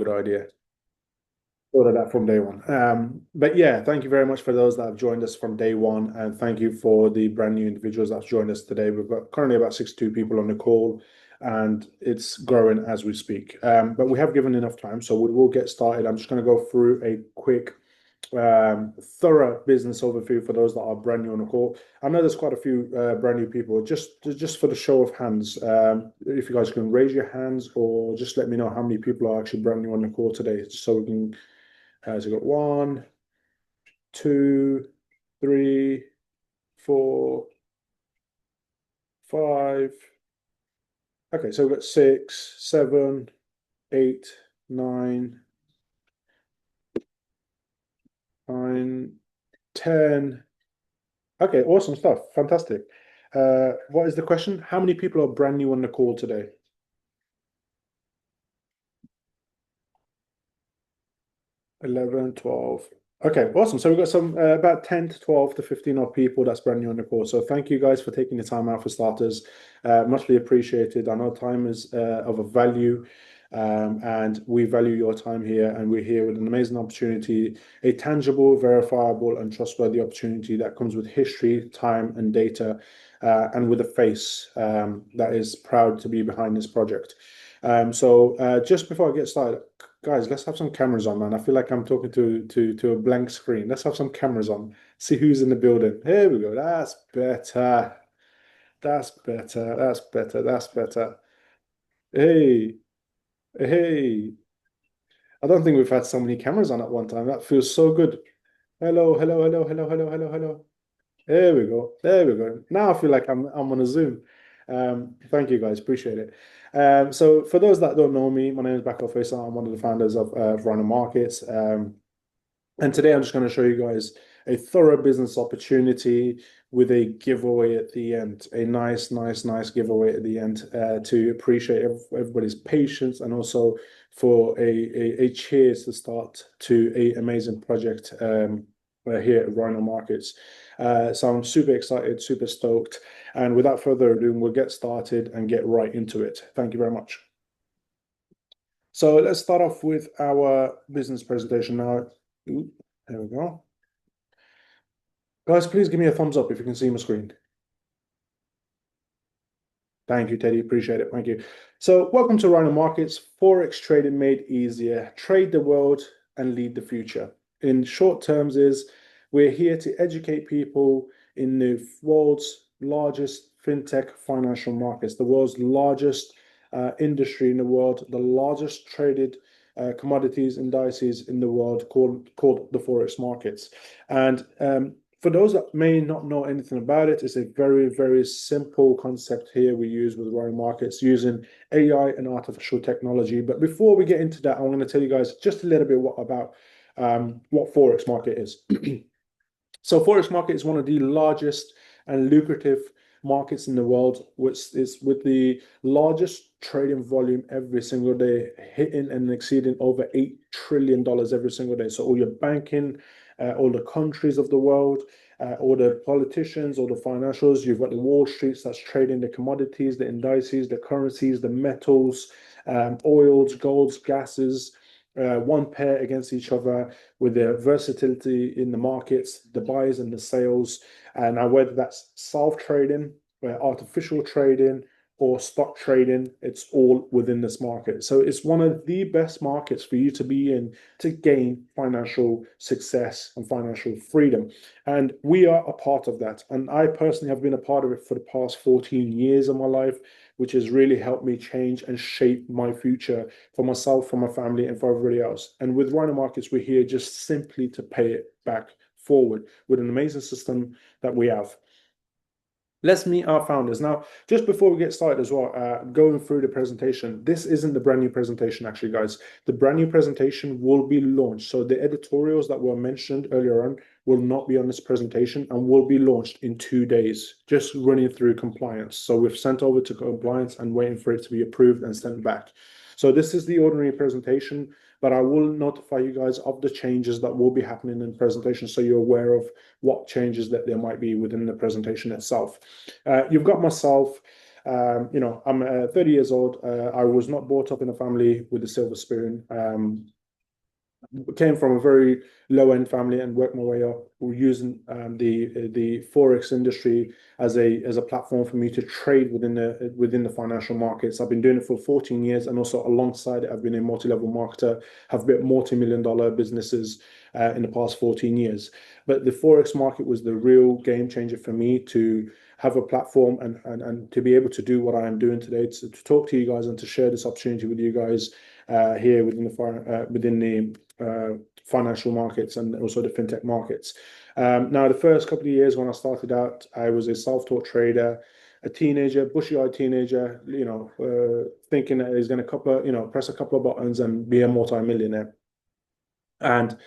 good idea. Thought of that from day one. But yeah, thank you very much for those that have joined us from day one, and thank you for the brand new individuals that's joined us today. We've got currently about 62 people on the call, and it's growing as we speak. But we have given enough time, so we will get started. I'm just going to go through a quick, thorough business overview for those that are brand new on the call. I know there's quite a few brand new people. Just for the show of hands, if you guys can raise your hands or just let me know how many people are actually brand new on the call today, so we can so we've got one, two, three, four, five. Okay, so we've got six, seven, eight, nine, 10. Okay, awesome stuff. Fantastic. What is the question? How many people are brand new on the call today? 11, 12. Okay, awesome. So we've got some about 10 to 12 to 15 odd people that's brand new on the call. So thank you guys for taking the time out for starters. Muchly appreciated. I know time is of a value, and we value your time here. And we're here with an amazing opportunity, a tangible, verifiable, and trustworthy opportunity that comes with history, time, and data, and with a face that is proud to be behind this project. So just before I get started, guys, let's have some cameras on, man. I feel like I'm talking to a blank screen. Let's have some cameras on. See who's in the building. Here we go. That's better. That's better. That's better. That's better. Hey, hey. I don't think we've had so many cameras on at one time. That feels so good. Hello, hello, hello, hello, hello, hello, hello. There we go. There we go. Now I feel like I'm on a Zoom. Thank you guys. Appreciate it. So for those that don't know me, my name is Bako Faisal. I'm one of the founders of Rino Markets. And today I'm just going to show you guys a thorough business opportunity with a giveaway at the end, a nice giveaway at the end to appreciate everybody's patience and also for a cheers to start to a amazing project here at Rhino Markets. So I'm super excited, super stoked. And without further ado, we'll get started and get right into it. Thank you very much. So let's start off with our business presentation now. Ooh, there we go. Guys, please give me a thumbs up if you can see my screen. Thank you, Teddy. Appreciate it. Thank you. So welcome to Rhino Markets, Forex trading made easier. Trade the world and lead the future. In short terms is we're here to educate people in the world's largest fintech financial markets, the world's largest industry in the world, the largest traded commodities indices in the world called the Forex markets. And for those that may not know anything about it, it's a very simple concept here we use with Rhino Markets using AI and artificial technology. But before we get into that, I'm going to tell you guys just a little bit about what Forex market is. So Forex market is one of the largest and lucrative markets in the world, which is with the largest trading volume every single day, hitting and exceeding over $8 trillion every single day. So all your banking, all the countries of the world, all the politicians, all the financials, you've got the Wall Streets that's trading the commodities, the indices, the currencies, the metals, oils, golds, gases, one pair against each other with their versatility in the markets, the buys and the sales, and whether that's self-trading, artificial trading, or stock trading, it's all within this market. So it's one of the best markets for you to be in to gain financial success and financial freedom. And we are a part of that. And I personally have been a part of it for the past 14 years of my life, which has really helped me change and shape my future for myself, for my family, and for everybody else. And with Rhino Markets, we're here just simply to pay it back forward with an amazing system that we have. Let's meet our founders. Now, just before we get started as well, going through the presentation, this isn't the brand new presentation, actually, guys. The brand new presentation will be launched. So the editorials that were mentioned earlier on will not be on this presentation and will be launched in 2 days, just running through compliance. So we've sent over to compliance and waiting for it to be approved and sent back. So this is the ordinary presentation, but I will notify you guys of the changes that will be happening in the presentation so you're aware of what changes that there might be within the presentation itself. You've got myself, I'm 30 years old. I was not brought up in a family with a silver spoon. Came from a very low end family and worked my way up. We're using the forex industry as a platform for me to trade within the financial markets. I've been doing it for 14 years, and also alongside it, I've been a multi-level marketer. Have built multi-million-dollar businesses in the past 14 years. But the forex market was the real game changer for me to have a platform and to be able to do what I am doing today, to talk to you guys and to share this opportunity with you guys here within the financial markets and also the fintech markets. Now, the first couple of years when I started out, I was a self-taught trader, a teenager, bushy-eyed teenager, thinking that he's going to press a couple of buttons and be a multi-millionaire. And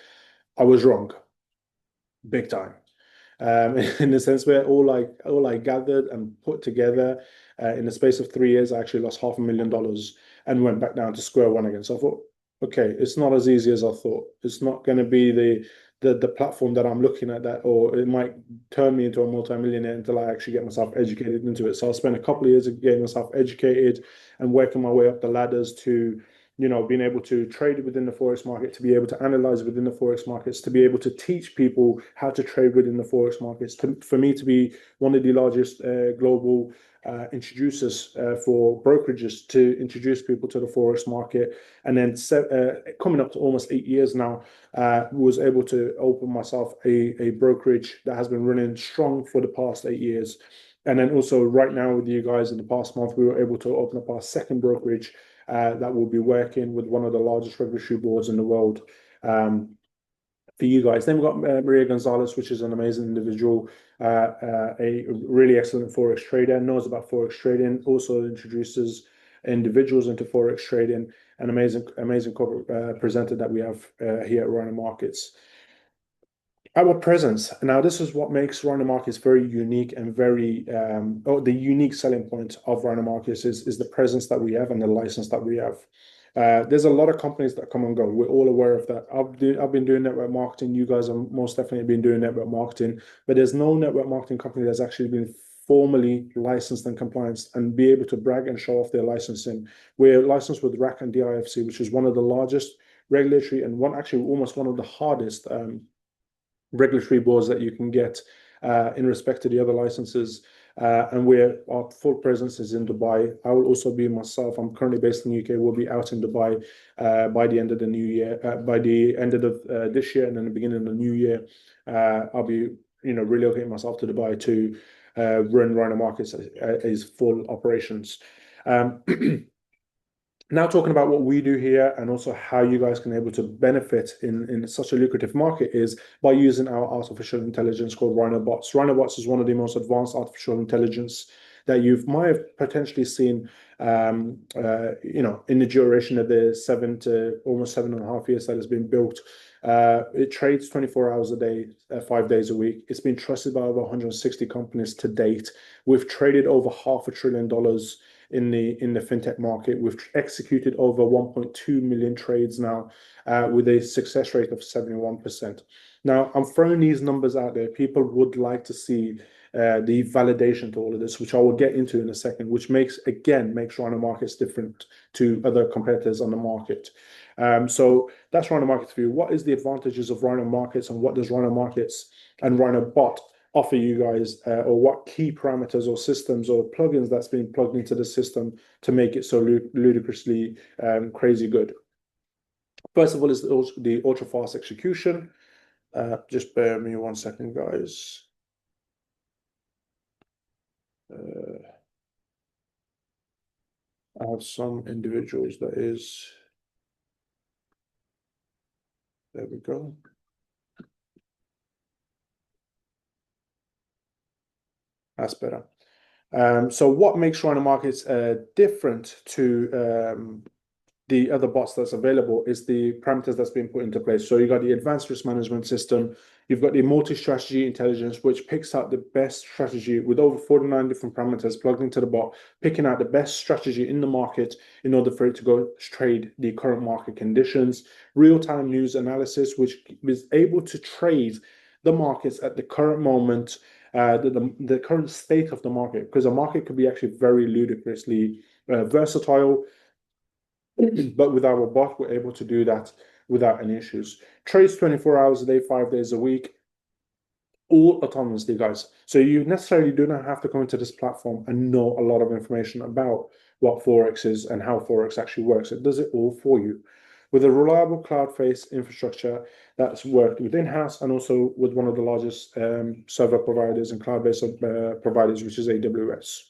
I was wrong, big time. In the sense where all I gathered and put together in the space of 3 years, I actually lost $500,000 and went back down to square one again. So I thought, okay, it's not as easy as I thought. It's not going to be the platform that I'm looking at, that, or it might turn me into a multimillionaire until I actually get myself educated into it. So I spent a couple of years getting myself educated and working my way up the ladders to being able to trade within the forex market, to be able to analyze within the forex markets, to be able to teach people how to trade within the forex markets, for me to be one of the largest global introducers for brokerages to introduce people to the forex market. And then coming up to almost 8 years now, was able to open myself a brokerage that has been running strong for the past 8 years. And then also right now with you guys, in the past month, we were able to open up our second brokerage that will be working with one of the largest regulatory boards in the world for you guys. Then we've got Maria Gonzalez, which is an amazing individual, a really excellent forex trader, knows about forex trading, also introduces individuals into forex trading, an amazing corporate presenter that we have here at Rino Markets. Our presence. Now, this is what makes Rino Markets very unique and the unique selling point of Rino Markets is the presence that we have and the license that we have. There's a lot of companies that come and go. We're all aware of that. I've been doing network marketing. You guys have most definitely been doing network marketing, but there's no network marketing company that's actually been formally licensed and compliant and be able to brag and show off their licensing. We're licensed with RAC and DIFC, which is one of the largest regulatory and almost one of the hardest regulatory boards that you can get in respect to the other licenses. And our full presence is in Dubai. I will also be myself. I'm currently based in the UK. We'll be out in Dubai by the end of the new year, by the end of this year, and then the beginning of the new year. I'll be relocating myself to Dubai to run Rino Markets as full operations. Now talking about what we do here and also how you guys can be able to benefit in such a lucrative market is by using our artificial intelligence called RhinoBots. RhinoBots is one of the most advanced artificial intelligence that you might have potentially seen, in the duration of the 7.5 years that has been built. It trades 24 hours a day, 5 days a week. It's been trusted by over 160 companies to date. We've traded over $500 billion in the fintech market. We've executed over 1.2 million trades now, with a success rate of 71%. Now, I'm throwing these numbers out there. People would like to see the validation to all of this, which I will get into in a second, which makes Rino Markets different to other competitors on the market. So that's Rino Markets for you. What is the advantages of Rino Markets, and what does Rino Markets and RhinoBot offer you guys, or what key parameters or systems or plugins that's been plugged into the system to make it so ludicrously crazy good? First of all is the ultra fast execution. Just bear me 1 second, guys. I have some individuals there we go. That's better. So what makes Rino Markets different to the other bots that's available is the parameters that's been put into place. So you've got the advanced risk management system, you've got the multi-strategy intelligence, which picks out the best strategy with over 49 different parameters plugged into the bot, picking out the best strategy in the market in order for it to go trade the current market conditions. Real-time news analysis, which is able to trade the markets at the current moment, the current state of the market, because the market could be actually very ludicrously versatile, but with our bot, we're able to do that without any issues. Trades 24 hours a day, 5 days a week, all autonomously, guys. So you necessarily do not have to come into this platform and know a lot of information about what Forex is and how Forex actually works. It does it all for you with a reliable cloud-based infrastructure that's worked with in-house and also with one of the largest server providers and cloud-based providers, which is AWS.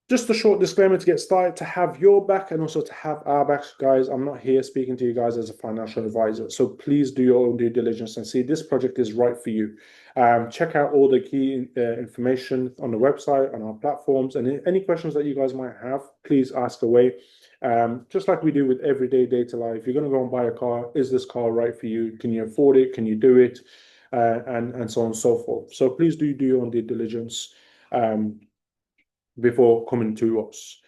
Just a short disclaimer to get started, to have your back and also to have our backs, guys. I'm not here speaking to you guys as a financial advisor. So please do your own due diligence and see this project is right for you. Check out all the key information on the website, on our platforms, and any questions that you guys might have, please ask away. Just like we do with everyday data life, you're going to go and buy a car. Is this car right for you? Can you afford it? Can you do it? And so on and so forth. So please do your own due diligence before coming to us.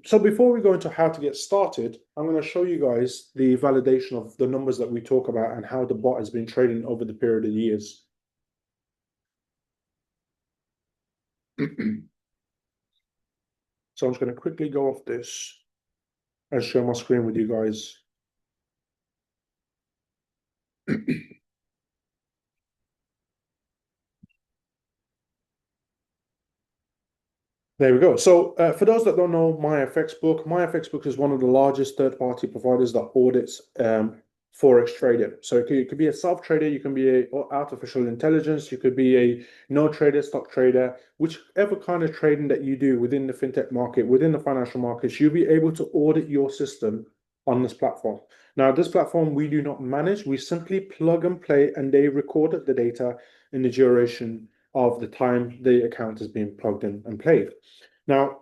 So before we go into how to get started, I'm going to show you guys the validation of the numbers that we talk about and how the bot has been trading over the period of years. So I'm just going to quickly go off this and share my screen with you guys. There we go. So for those that don't know MyFXBook is one of the largest third-party providers that audits Forex trading. So it could be a self-trader, you can be a artificial intelligence, you could be a no trader, stock trader, whichever kind of trading that you do within the fintech market, within the financial markets, you'll be able to audit your system on this platform. Now, this platform we do not manage. We simply plug and play, and they record the data in the duration of the time the account is being plugged in and played. Now,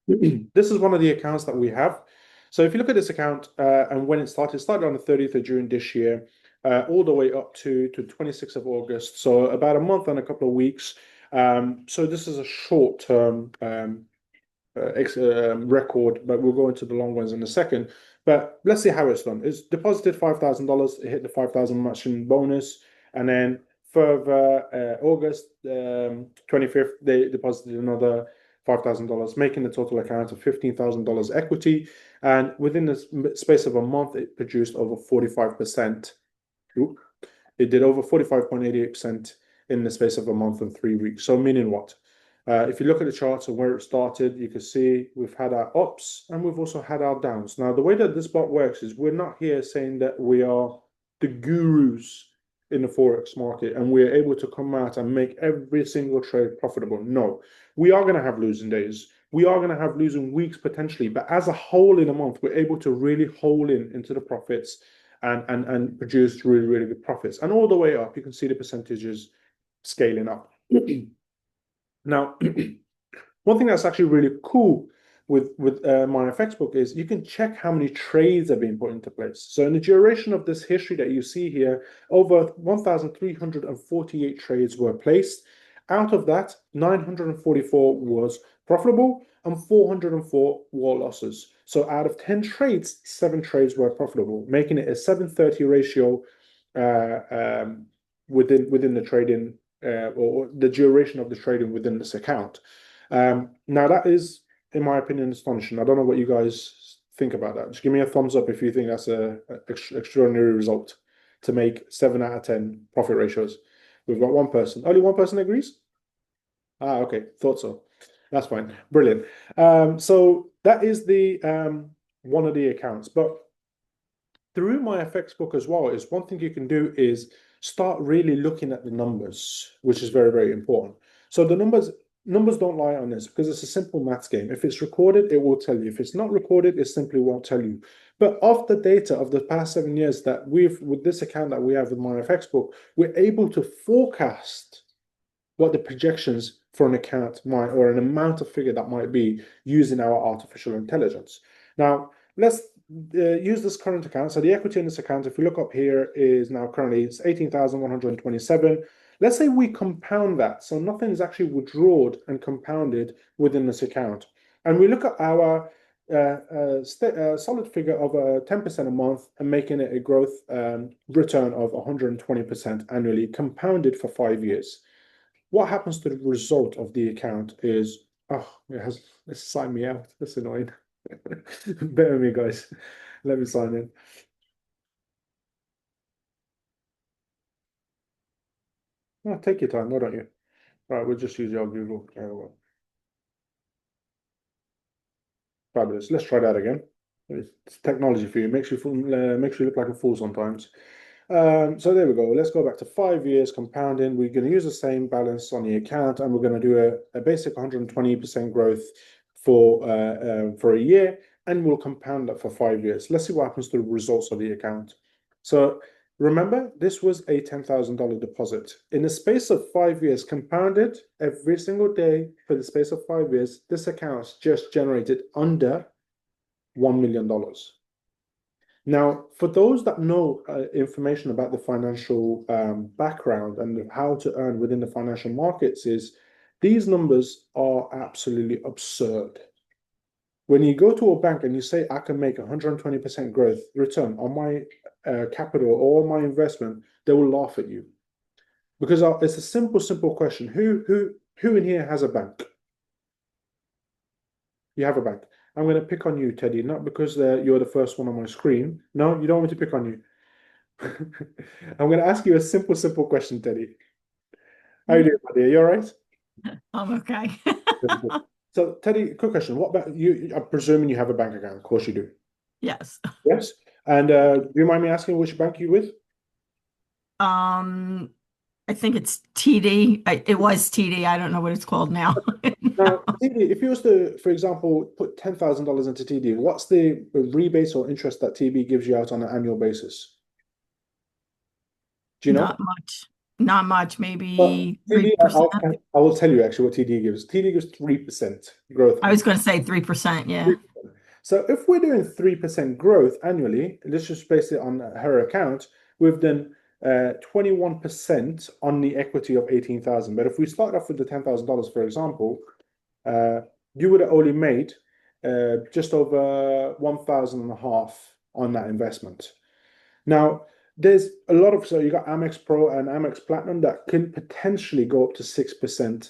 this is one of the accounts that we have. So if you look at this account and when it started on the 30th of June this year, all the way up to 26th of August. So about a month and a couple of weeks. So this is a short-term record, but we'll go into the long ones in a second. But let's see how it's done. It's deposited $5,000. It hit the 5,000 matching bonus, and then further August 25th, they deposited another $5,000, making the total account of $15,000 equity. And within the space of a month, it produced over 45%. It did over 45.88% in the space of a month and 3 weeks. So meaning what? If you look at the charts and where it started, you can see we've had our ups and we've also had our downs. Now, the way that this bot works is we're not here saying that we are the gurus in the Forex market and we're able to come out and make every single trade profitable. No, we are going to have losing days. We are going to have losing weeks potentially, but as a whole in a month, we're able to really hole into the profits and produce really, really good profits. And all the way up, you can see the percentages scaling up. Now, one thing that's actually really cool with MyFXBook is you can check how many trades are being put into place. So in the duration of this history that you see here, over 1,348 trades were placed. Out of that, 944 was profitable and 404 were losses. So out of 10 trades, 7 trades were profitable, making it a 730 ratio within the trading or the duration of the trading within this account. Now that is, in my opinion, astonishing. I don't know what you guys think about that. Just give me a thumbs up if you think that's an extraordinary result to make 7 out of 10 profit ratios. We've got one person. Only one person agrees? Okay, thought so. That's fine. Brilliant. So that is the one of the accounts. But through MyFXBook as well, is one thing you can do is start really looking at the numbers, which is very, very important. So the numbers don't lie on this because it's a simple maths game. If it's recorded, it will tell you. If it's not recorded, it simply won't tell you. But of the data of the past 7 years that with this account that we have with MyFXBook, we're able to forecast what the projections for an account might, or an amount of figure that might be, using our artificial intelligence. Now, let's use this current account. So the equity in this account, if we look up here, is now currently it's 18,127. Let's say we compound that. So nothing is actually withdrawn and compounded within this account. And we look at our a solid figure of 10% a month and making it a growth return of 120% annually, compounded for 5 years. What happens to the result of the account is, oh, it's signed me out. That's annoying. Bear with me, guys. Let me sign in. Oh, take your time, why don't you? All right, we'll just use your Google. Fabulous. Let's try that again. It's technology for you. Makes you look like a fool sometimes. So there we go. Let's go back to 5 years compounding. We're going to use the same balance on the account, and we're going to do a basic 120% growth for a year, and we'll compound that for 5 years. Let's see what happens to the results of the account. So remember, this was a $10,000 deposit. In the space of 5 years, compounded every single day for the space of 5 years, this account just generated under $1 million. Now, for those that know information about the financial background and how to earn within the financial markets, is these numbers are absolutely absurd. When you go to a bank and you say, I can make 120% growth return on my capital or my investment, they will laugh at you. Because it's a simple question. Who in here has a bank? You have a bank. I'm going to pick on you, Teddy, not because you're the first one on my screen. No, you don't want me to pick on you. I'm going to ask you a simple question, Teddy. How you doing, buddy? Are you all right? I'm okay. So, Teddy, quick question. What about you? I'm presuming you have a bank account. Of course you do. Yes. Yes. And do you mind me asking which bank you with? Um, I think it's TD. It was TD. I don't know what it's called now. Now, TD, if you was to, for example, put $10,000 into TD, what's the rebates or interest that TD gives you out on an annual basis? Do you know? Not much. Not much, Well, maybe TD, 3%. I will tell you actually what TD gives. TD gives 3% growth. I was going to say 3%. Yeah. 3%. So if we're doing 3% growth annually, let's just base it on her account, we've done 21% on the equity of 18,000. But if we start off with the $10,000, for example, uh, you would have only made just over 1,000 and a half on that investment. Now, there's a lot of, so you got Amex Pro and Amex Platinum that can potentially go up to 6%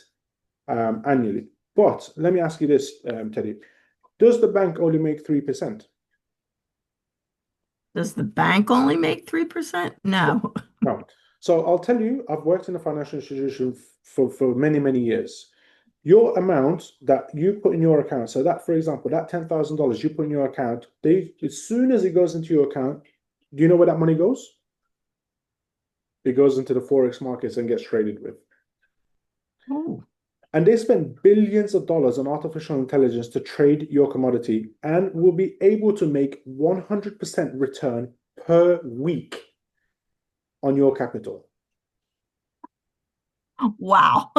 annually. But let me ask you this, Teddy. Does the bank only make 3%? Does the bank only make 3%? No. No. So I'll tell you, I've worked in a financial institution for many years. Your amount that you put in your account, so that, for example, that $10,000 you put in your account, as soon as it goes into your account, do you know where that money goes? It goes into the Forex markets and gets traded with. Oh, And they spend billions of dollars on artificial intelligence to trade your commodity and will be able to make 100% return per week on your capital. wow.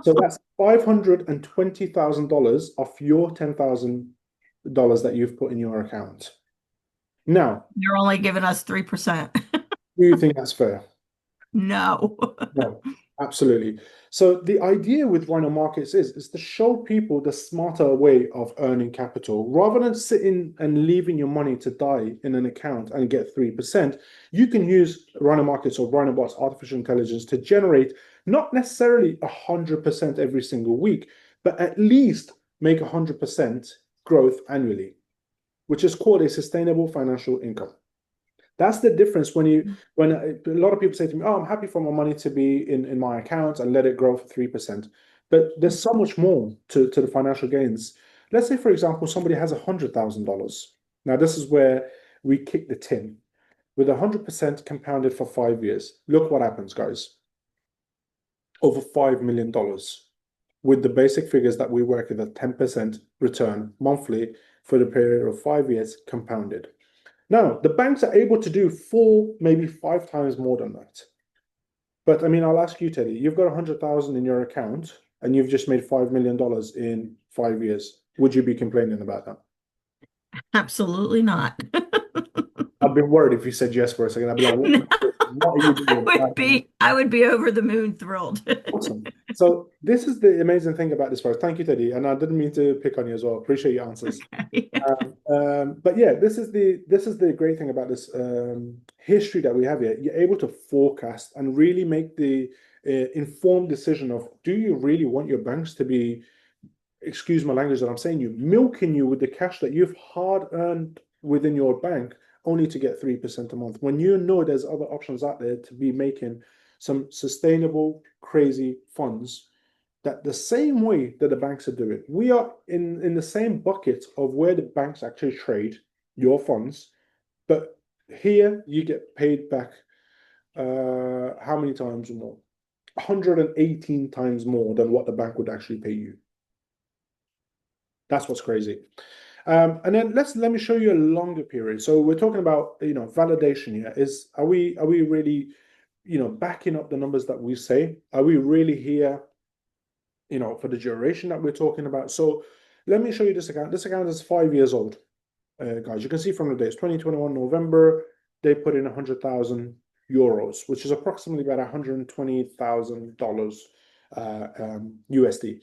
So that's $520,000 off your $10,000 that you've put in your account. Now, You're only giving us 3%. do you think that's fair? No. No, absolutely. So the idea with Rhino Markets is to show people the smarter way of earning capital. Rather than sitting and leaving your money to die in an account and get 3%, you can use Rhino Markets or Rhinobots artificial intelligence to generate not necessarily 100% every single week, but at least make 100% growth annually, which is called a sustainable financial income. That's the difference when a lot of people say to me, "Oh, I'm happy for my money to be in my account and let it grow for 3%." But there's so much more to the financial gains. Let's say, for example, somebody has $100,000. Now, this is where we kick the tin. With 100% compounded for 5 years, look what happens, guys. Over $5 million with the basic figures that we work with at 10% return monthly for the period of 5 years compounded. Now, the banks are able to do 4, maybe 5 times more than that. But I mean, I'll ask you, Teddy, you've got 100,000 in your account and you've just made $5 million in 5 years. Would you be complaining about that? Absolutely not. I've been worried if you said yes for a second. I'd be like, what? What are you doing? I would be over the moon thrilled. Awesome. So this is the amazing thing about this first. Thank you, Teddy. And I didn't mean to pick on you as well. Appreciate your answers. But yeah, this is the great thing about this history that we have here. You're able to forecast and really make the informed decision of, do you really want your banks to be, excuse my language that I'm saying, you milking you with the cash that you've hard earned within your bank, only to get 3% a month, when you know there's other options out there to be making some sustainable, crazy funds, that the same way that the banks are doing. We are in the same bucket of where the banks actually trade your funds, but here you get paid back how many times more? 118 times more than what the bank would actually pay you. That's what's crazy. And then let me show you a longer period. So we're talking about, validation here. Are we really, backing up the numbers that we say? Are we really here, for the duration that we're talking about? So let me show you this account. This account is 5 years old, guys. You can see from the dates, 2021 November, they put in 100,000 euros, which is approximately about $120,000 USD.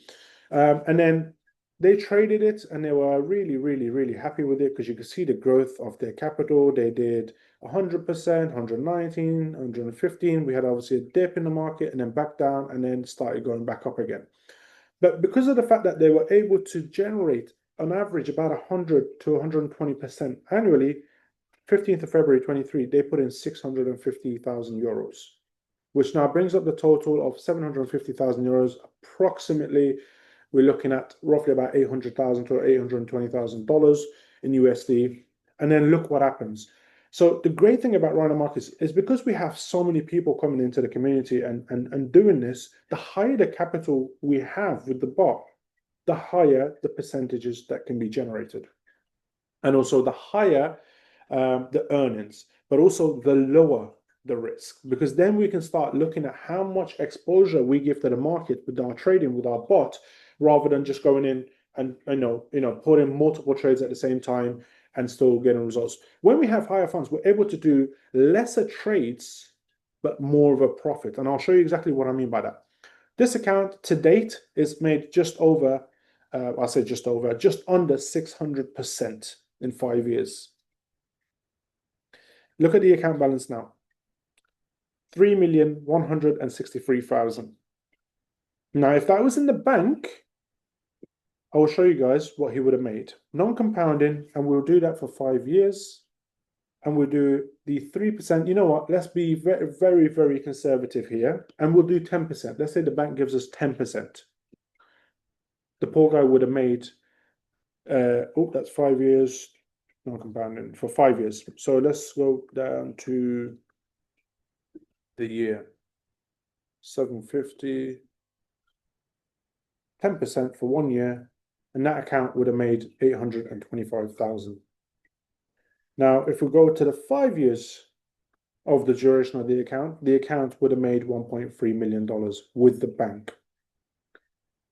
And then they traded it and they were really, really, really happy with it, because you could see the growth of their capital. They did 100%, 119, 115. We had obviously a dip in the market and then back down and then started going back up again. But because of the fact that they were able to generate on average about 100 to 120% annually, 15th of February 23, they put in 650,000 euros, which now brings up the total of 750,000 euros. Approximately, we're looking at roughly about 800,000 to $820,000 in USD. And then look what happens. So the great thing about Rhino Markets is, because we have so many people coming into the community and doing this, the higher the capital we have with the bot, the higher the percentages that can be generated. And also the higher the earnings, but also the lower the risk, because then we can start looking at how much exposure we give to the market with our trading with our bot, rather than just going in and putting multiple trades at the same time and still getting results. When we have higher funds, we're able to do lesser trades but more of a profit, and I'll show you exactly what I mean by that. This account to date is made just over, just under 600% in 5 years. Look at the account balance now. 3,163,000. Now, if that was in the bank, I will show you guys what he would have made. Non-compounding, and we'll do that for 5 years. And we'll do the 3%. You know what? Let's be very, very, very conservative here. And we'll do 10%. Let's say the bank gives us 10%. The poor guy would have made, that's 5 years, non-compounding, for 5 years. So let's go down to the year. 750, 10% for 1 year, and that account would have made 825,000. Now, if we go to the 5 years of the duration of the account would have made $1.3 million with the bank.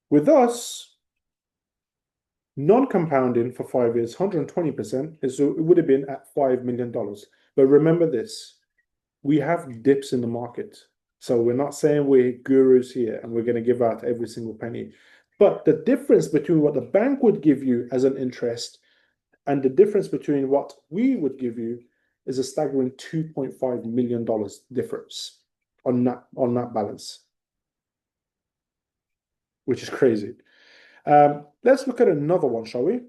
With us, non-compounding for 5 years, 120%, it would have been at $5 million. But remember this, we have dips in the market. So we're not saying we're gurus here and we're going to give out every single penny. But the difference between what the bank would give you as an interest and the difference between what we would give you is a staggering $2.5 million difference on that balance, which is crazy. Let's look at another one, shall we?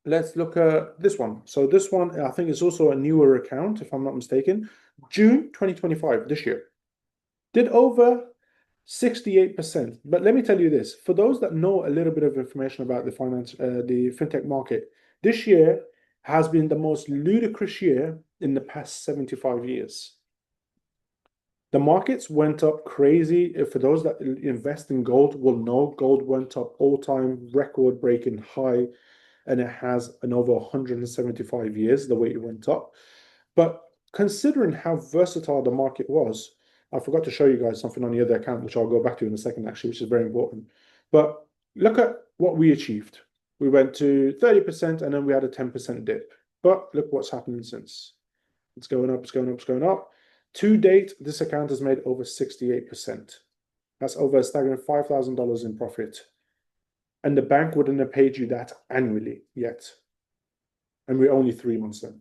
Let's look at this one. So this one, I think, is also a newer account, if I'm not mistaken. June 2025, this year. Did over 68%. But let me tell you this, for those that know a little bit of information about the fintech market, this year has been the most ludicrous year in the past 75 years. The markets went up crazy. For those that invest in gold will know, gold went up all-time record-breaking high, and it has an over 175 years, the way it went up. But considering how versatile the market was, I forgot to show you guys something on the other account, which I'll go back to in a second, actually, which is very important. But look at what we achieved. We went to 30% and then we had a 10% dip. But look what's happening since. It's going up, it's going up, it's going up. To date, this account has made over 68%. That's over a staggering $5,000 in profit. And the bank wouldn't have paid you that annually yet. And we're only 3 months in.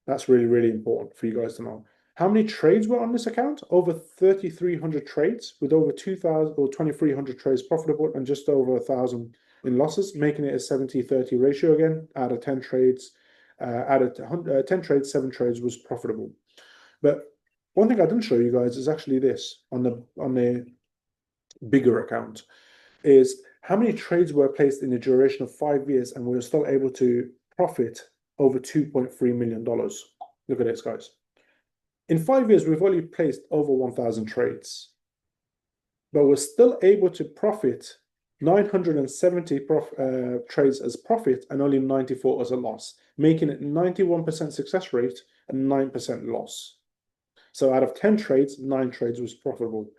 That's really, really important for you guys to know. How many trades were on this account? Over 3,300 trades, with over 2,000 or 2,300 trades profitable and just over 1,000 in losses, making it a 70-30 ratio again. Out of 10 trades, 10 trades, 7 trades was profitable. But one thing I didn't show you guys is actually this on the bigger account, is how many trades were placed in the duration of 5 years and we were still able to profit over $2.3 million. Look at this, guys. In 5 years, we've only placed over 1,000 trades, but we're still able to profit 970 trades as profit and only 94 as a loss, making it 91% success rate and 9% loss. So out of 10 trades, 9 trades was profitable.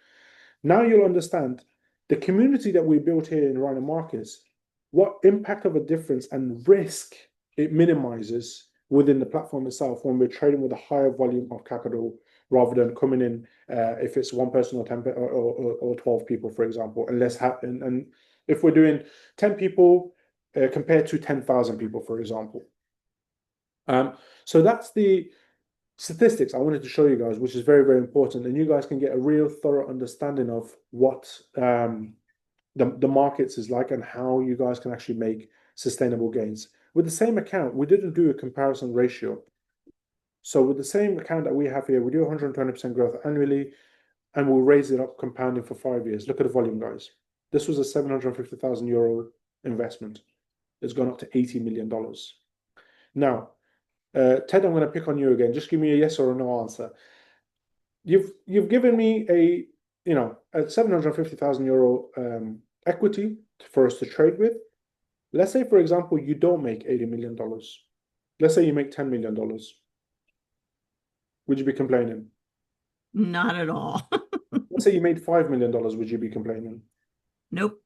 Now you'll understand the community that we built here in Rino Markets, what impact of a difference and risk it minimizes within the platform itself when we're trading with a higher volume of capital rather than coming in if it's one person or 10 or 12 people, for example, and if we're doing 10 people compared to 10,000 people, for example. So that's the statistics I wanted to show you guys, which is very, very important, and you guys can get a real thorough understanding of what the markets is like and how you guys can actually make sustainable gains. With the same account, we didn't do a comparison ratio. So with the same account that we have here, we do 120% growth annually, and we'll raise it up compounding for 5 years. Look at the volume, guys. This was a 750,000 euro investment. It's gone up to $80 million. Now, Ted, I'm going to pick on you again. Just give me a yes or a no answer. You've given me a 750,000 euro equity for us to trade with. Let's say, for example, you don't make $80 million. Let's say you make $10 million. Would you be complaining? Not at all. Let's say you made $5 million. Would you be complaining? Nope.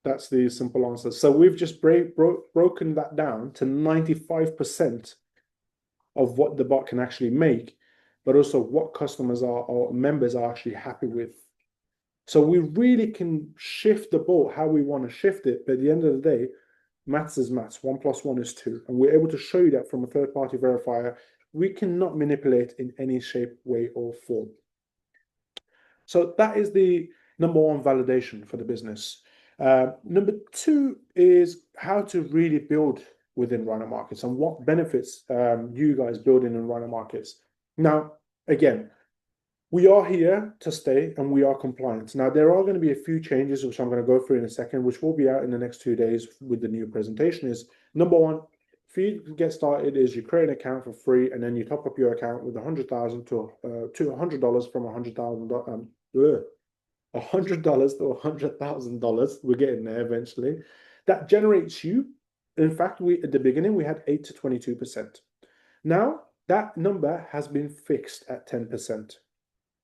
That's the simple answer. So we've just broken that down to 95% of what the bot can actually make, but also what customers or members are actually happy with. So we really can shift the boat how we want to shift it. But at the end of the day, maths is maths. 1 + 1 is 2. And we're able to show you that from a third-party verifier. We cannot manipulate in any shape, way, or form. So that is the number one validation for the business. Number two is how to really build within Rino Markets and what benefits you guys building in Rino Markets. Now, again, we are here to stay and we are compliant. Now, there are going to be a few changes, which I'm going to go through in a second, which will be out in the next 2 days with the new presentation. Is number one, for you to get started, is you create an account for free and then you top up your account with $100,000 to $100 from $100,000 to $100,000. We're getting there eventually. That generates you. In fact, at the beginning we had 8 to 22%. Now that number has been fixed at 10%.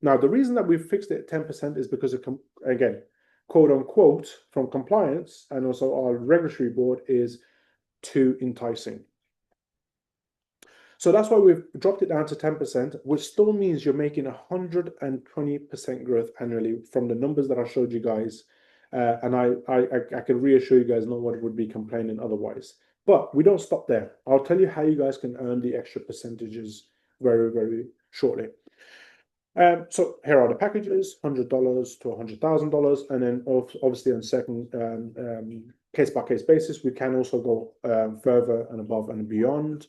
Now the reason that we've fixed it at 10% is because of, again, quote unquote, from compliance and also our regulatory board is too enticing. So that's why we've dropped it down to 10%, which still means you're making 120% growth annually from the numbers that I showed you guys. And I can reassure you guys no one would be complaining otherwise. But we don't stop there. I'll tell you how you guys can earn the extra percentages very, very shortly. So here are the packages, $100 to $100,000. And then obviously on second case-by-case basis, we can also go further and above and beyond.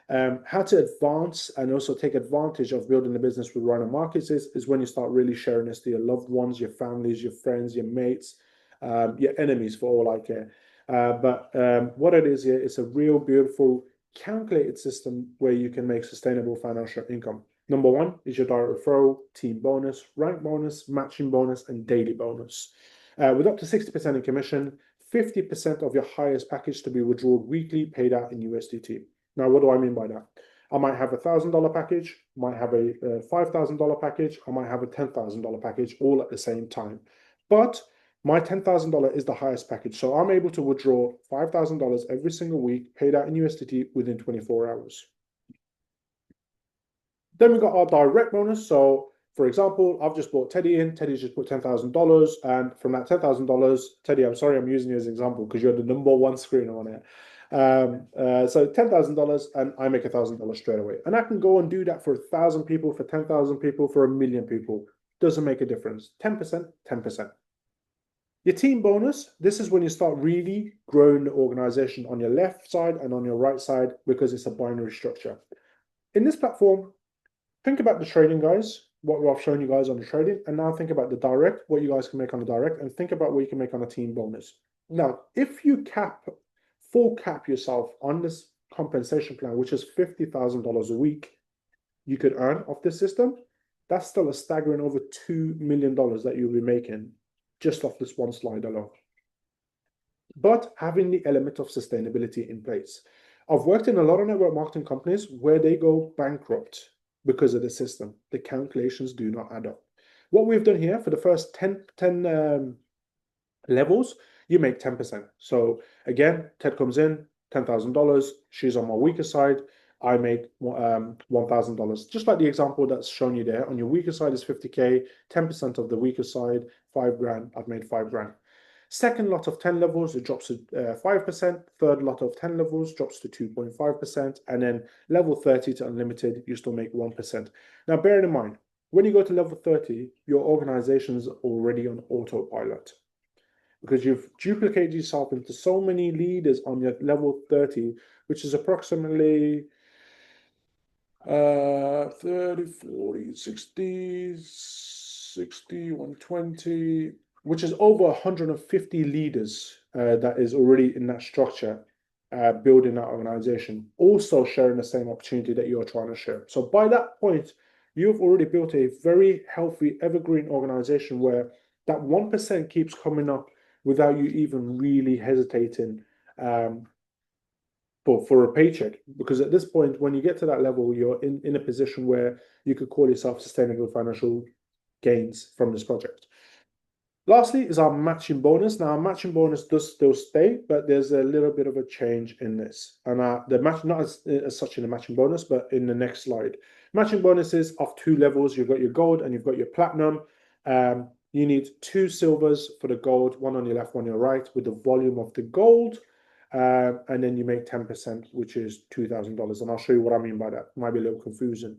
How to advance and also take advantage of building the business with Rino Markets is when you start really sharing this to your loved ones, your families, your friends, your mates, your enemies for all I care. But what it is here, it's a real beautiful calculated system where you can make sustainable financial income. Number one is your direct referral, team bonus, rank bonus, matching bonus, and daily bonus. With up to 60% in commission, 50% of your highest package to be withdrawn weekly, paid out in USDT. Now, what do I mean by that? I might have a $1,000 package, might have a $5,000 package, I might have a $10,000 package all at the same time. But my $10,000 is the highest package. So I'm able to withdraw $5,000 every single week, paid out in USDT within 24 hours. Then we got our direct bonus. So, for example, I've just brought Teddy in. Teddy's just put $10,000, and from that $10,000, Teddy, I'm sorry, I'm using you as an example because you're the number one screener on it. So $10,000, and I make $1,000 straight away, and I can go and do that for 1,000 people, for 10,000 people, for 1,000,000 people. Doesn't make a difference. 10%, 10%. Your team bonus, this is when you start really growing the organization on your left side and on your right side because it's a binary structure. In this platform, think about the trading, guys, what I've shown you guys on the trading, and now think about the direct, what you guys can make on the direct, and think about what you can make on a team bonus. Now, if you full cap yourself on this compensation plan, which is $50,000 a week you could earn off this system, that's still a staggering over $2 million that you'll be making just off this one slide alone. But having the element of sustainability in place. I've worked in a lot of network marketing companies where they go bankrupt because of the system. The calculations do not add up. What we've done here for the first 10 levels, you make 10%. So again, Ted comes in, $10,000. She's on my weaker side. I made $1,000. Just like the example that's shown you there. On your weaker side is 50K, 10% of the weaker side, 5 grand. I've made 5 grand. Second lot of 10 levels, it drops to 5%. Third lot of 10 levels drops to 2.5%. And then level 30 to unlimited, you still make 1%. Now, bear in mind, when you go to level 30, your organization's already on autopilot because you've duplicated yourself into so many leaders on your level 30, which is approximately 30, 40, 60, 60, 120, which is over 150 leaders that is already in that structure, building that organization, also sharing the same opportunity that you're trying to share. So by that point, you've already built a very healthy evergreen organization where that 1% keeps coming up without you even really hesitating for a paycheck. Because at this point, when you get to that level, you're in a position where you could call yourself sustainable financial gains from this project. Lastly is our matching bonus. Now, our matching bonus does still stay, but there's a little bit of a change in this. And the match, not as such in the matching bonus, but in the next slide. Matching bonuses of 2 levels. You've got your gold and you've got your platinum. You need 2 silvers for the gold, one on your left, one on your right, with the volume of the gold. And then you make 10%, which is $2,000. And I'll show you what I mean by that. It might be a little confusing.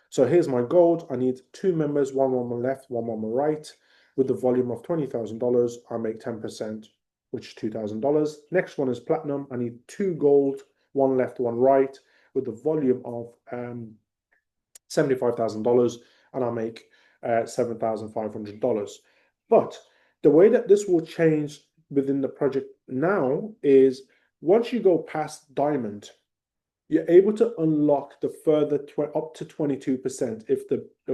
So here's my gold. I need 2 members, one on my left, one on my right. With the volume of $20,000, I make 10%, which is $2,000. Next one is platinum. I need 2 gold, one left, one right, with the volume of $75,000, and I make $7,500. But the way that this will change within the project now is once you go past diamond, you're able to unlock the further up to 22% if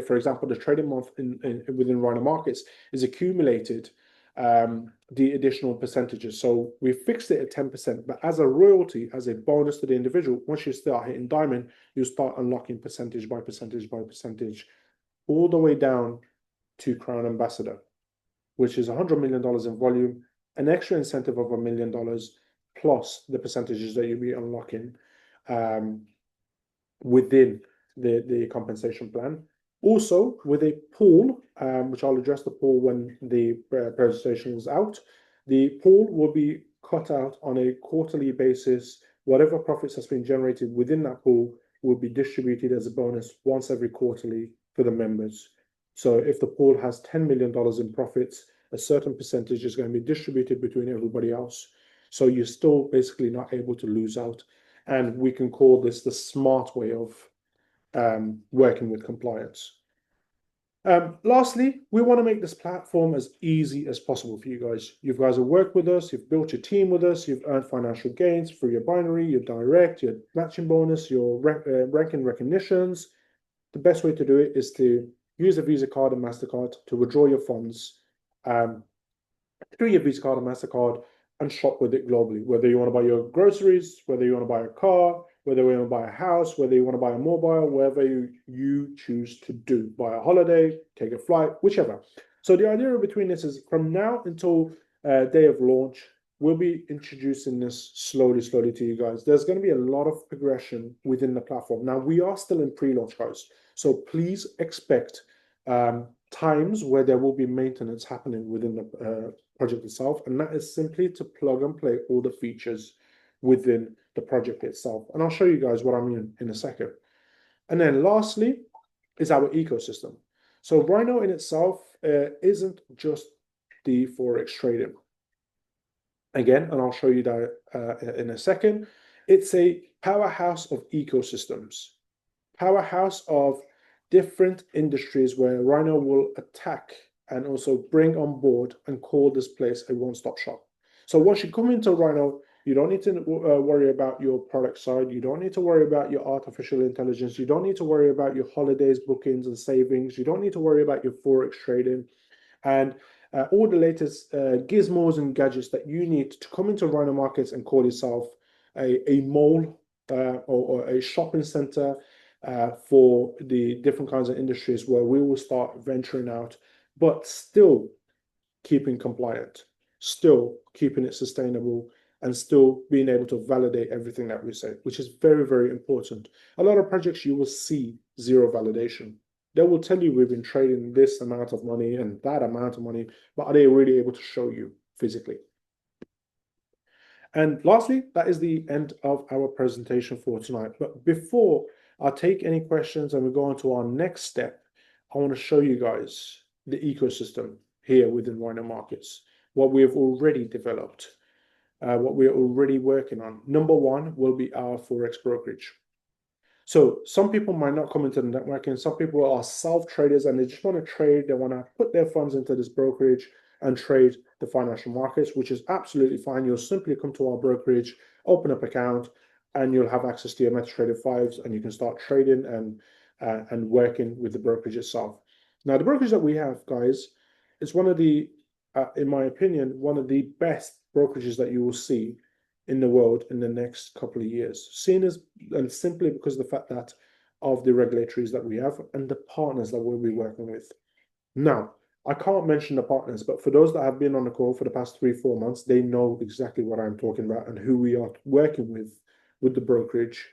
for example, the trading month within Rino Markets is accumulated the additional percentages. So we fixed it at 10%, but as a royalty, as a bonus to the individual, once you start hitting diamond, you start unlocking percentage by percentage by percentage, all the way down to Crown Ambassador, which is $100 million in volume, an extra incentive of $1 million, plus the percentages that you'll be unlocking within the compensation plan. Also, with a pool, which I'll address the pool when the presentation is out, the pool will be cut out on a quarterly basis. Whatever profits has been generated within that pool will be distributed as a bonus once every quarterly for the members. So if the pool has $10 million in profits, a certain percentage is going to be distributed between everybody else. So you're still basically not able to lose out. And we can call this the smart way of working with compliance. Lastly, we want to make this platform as easy as possible for you guys. You guys have worked with us, you've built your team with us, you've earned financial gains through your binary, your direct, your matching bonus, your ranking recognitions. The best way to do it is to use a Visa card and MasterCard to withdraw your funds through your Visa card and MasterCard and shop with it globally, whether you want to buy your groceries, whether you want to buy a car, whether you want to buy a house, whether you want to buy a mobile, wherever you choose to do, buy a holiday, take a flight, whichever. So the idea between this is from now until day of launch, we'll be introducing this slowly to you guys. There's going to be a lot of progression within the platform. Now, we are still in pre-launch, guys. So please expect times where there will be maintenance happening within the project itself. And that is simply to plug and play all the features within the project itself. And I'll show you guys what I mean in a second. And then lastly is our ecosystem. So Rhino in itself isn't just the Forex trading. Again, and I'll show you that in a second. It's a powerhouse of ecosystems, powerhouse of different industries where Rhino will attack and also bring on board and call this place a one-stop shop. So once you come into Rhino, you don't need to worry about your product side. You don't need to worry about your artificial intelligence. You don't need to worry about your holidays, bookings, and savings. You don't need to worry about your Forex trading and all the latest gizmos and gadgets that you need to come into Rhino Markets and call yourself a mall or a shopping center for the different kinds of industries where we will start venturing out, but still keeping compliant, still keeping it sustainable, and still being able to validate everything that we say, which is very, very important. A lot of projects you will see zero validation. They will tell you we've been trading this amount of money and that amount of money, but are they really able to show you physically? And lastly, that is the end of our presentation for tonight. But before I take any questions and we go on to our next step, I want to show you guys the ecosystem here within Rhino Markets, what we have already developed, what we're already working on. Number one will be our Forex brokerage. So some people might not come into the networking. Some people are self-traders and they just want to trade. They want to put their funds into this brokerage and trade the financial markets, which is absolutely fine. You'll simply come to our brokerage, open up an account, and you'll have access to your MetaTrader 5s, and you can start trading and working with the brokerage itself. Now, the brokerage that we have, guys, is one of the, in my opinion, one of the best brokerages that you will see in the world in the next couple of years, seen as and simply because of the fact that of the regulatories that we have and the partners that we'll be working with. Now, I can't mention the partners, but for those that have been on the call for the past 3-4 months, they know exactly what I'm talking about and who we are working with the brokerage.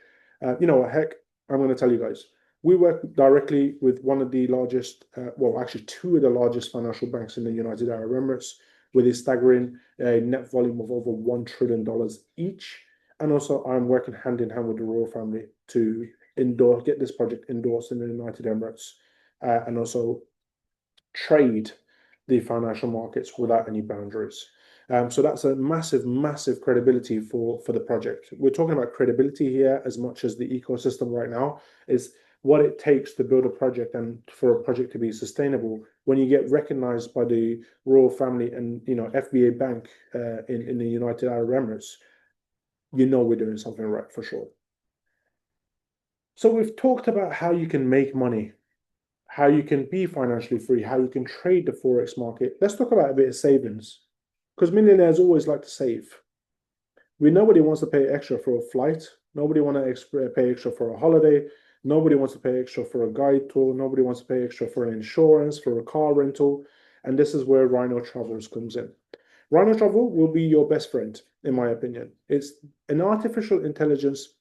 You know what, heck, I'm going to tell you guys. We work directly with one of the largest, well, actually two of the largest financial banks in the United Arab Emirates, with a staggering net volume of over $1 trillion each. And also, I'm working hand in hand with the royal family to get this project endorsed in the United Emirates, and also trade the financial markets without any boundaries. So that's a massive credibility for the project. We're talking about credibility here as much as the ecosystem right now is what it takes to build a project and for a project to be sustainable. When you get recognized by the royal family and FBA Bank in the United Arab Emirates, you know we're doing something right for sure. So we've talked about how you can make money, how you can be financially free, how you can trade the Forex market. Let's talk about a bit of savings, because millionaires always like to save. Nobody wants to pay extra for a flight. Nobody wants to pay extra for a holiday. Nobody wants to pay extra for a guide tour. Nobody wants to pay extra for an insurance, for a car rental. And this is where Rhino Travels comes in. Rhino Travel will be your best friend, in my opinion. It's an artificial intelligence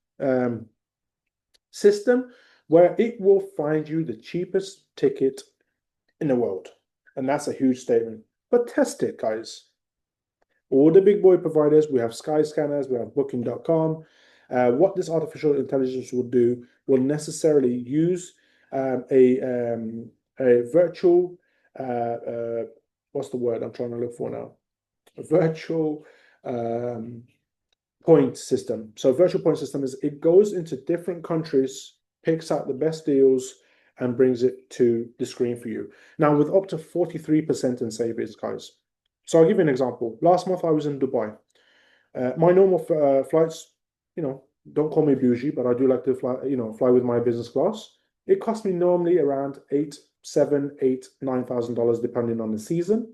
system where it will find you the cheapest ticket in the world. And that's a huge statement. But test it, guys. All the big boy providers, we have Skyscanners, we have Booking.com. What this artificial intelligence will do will necessarily use a virtual, what's the word I'm trying to look for now? A virtual point system. So virtual point system is it goes into different countries, picks out the best deals, and brings it to the screen for you. Now, with up to 43% in savings, guys. So I'll give you an example. Last month, I was in Dubai. My normal flights, don't call me bougie, but I do like to fly with my business class. It cost me normally around $9,000, depending on the season.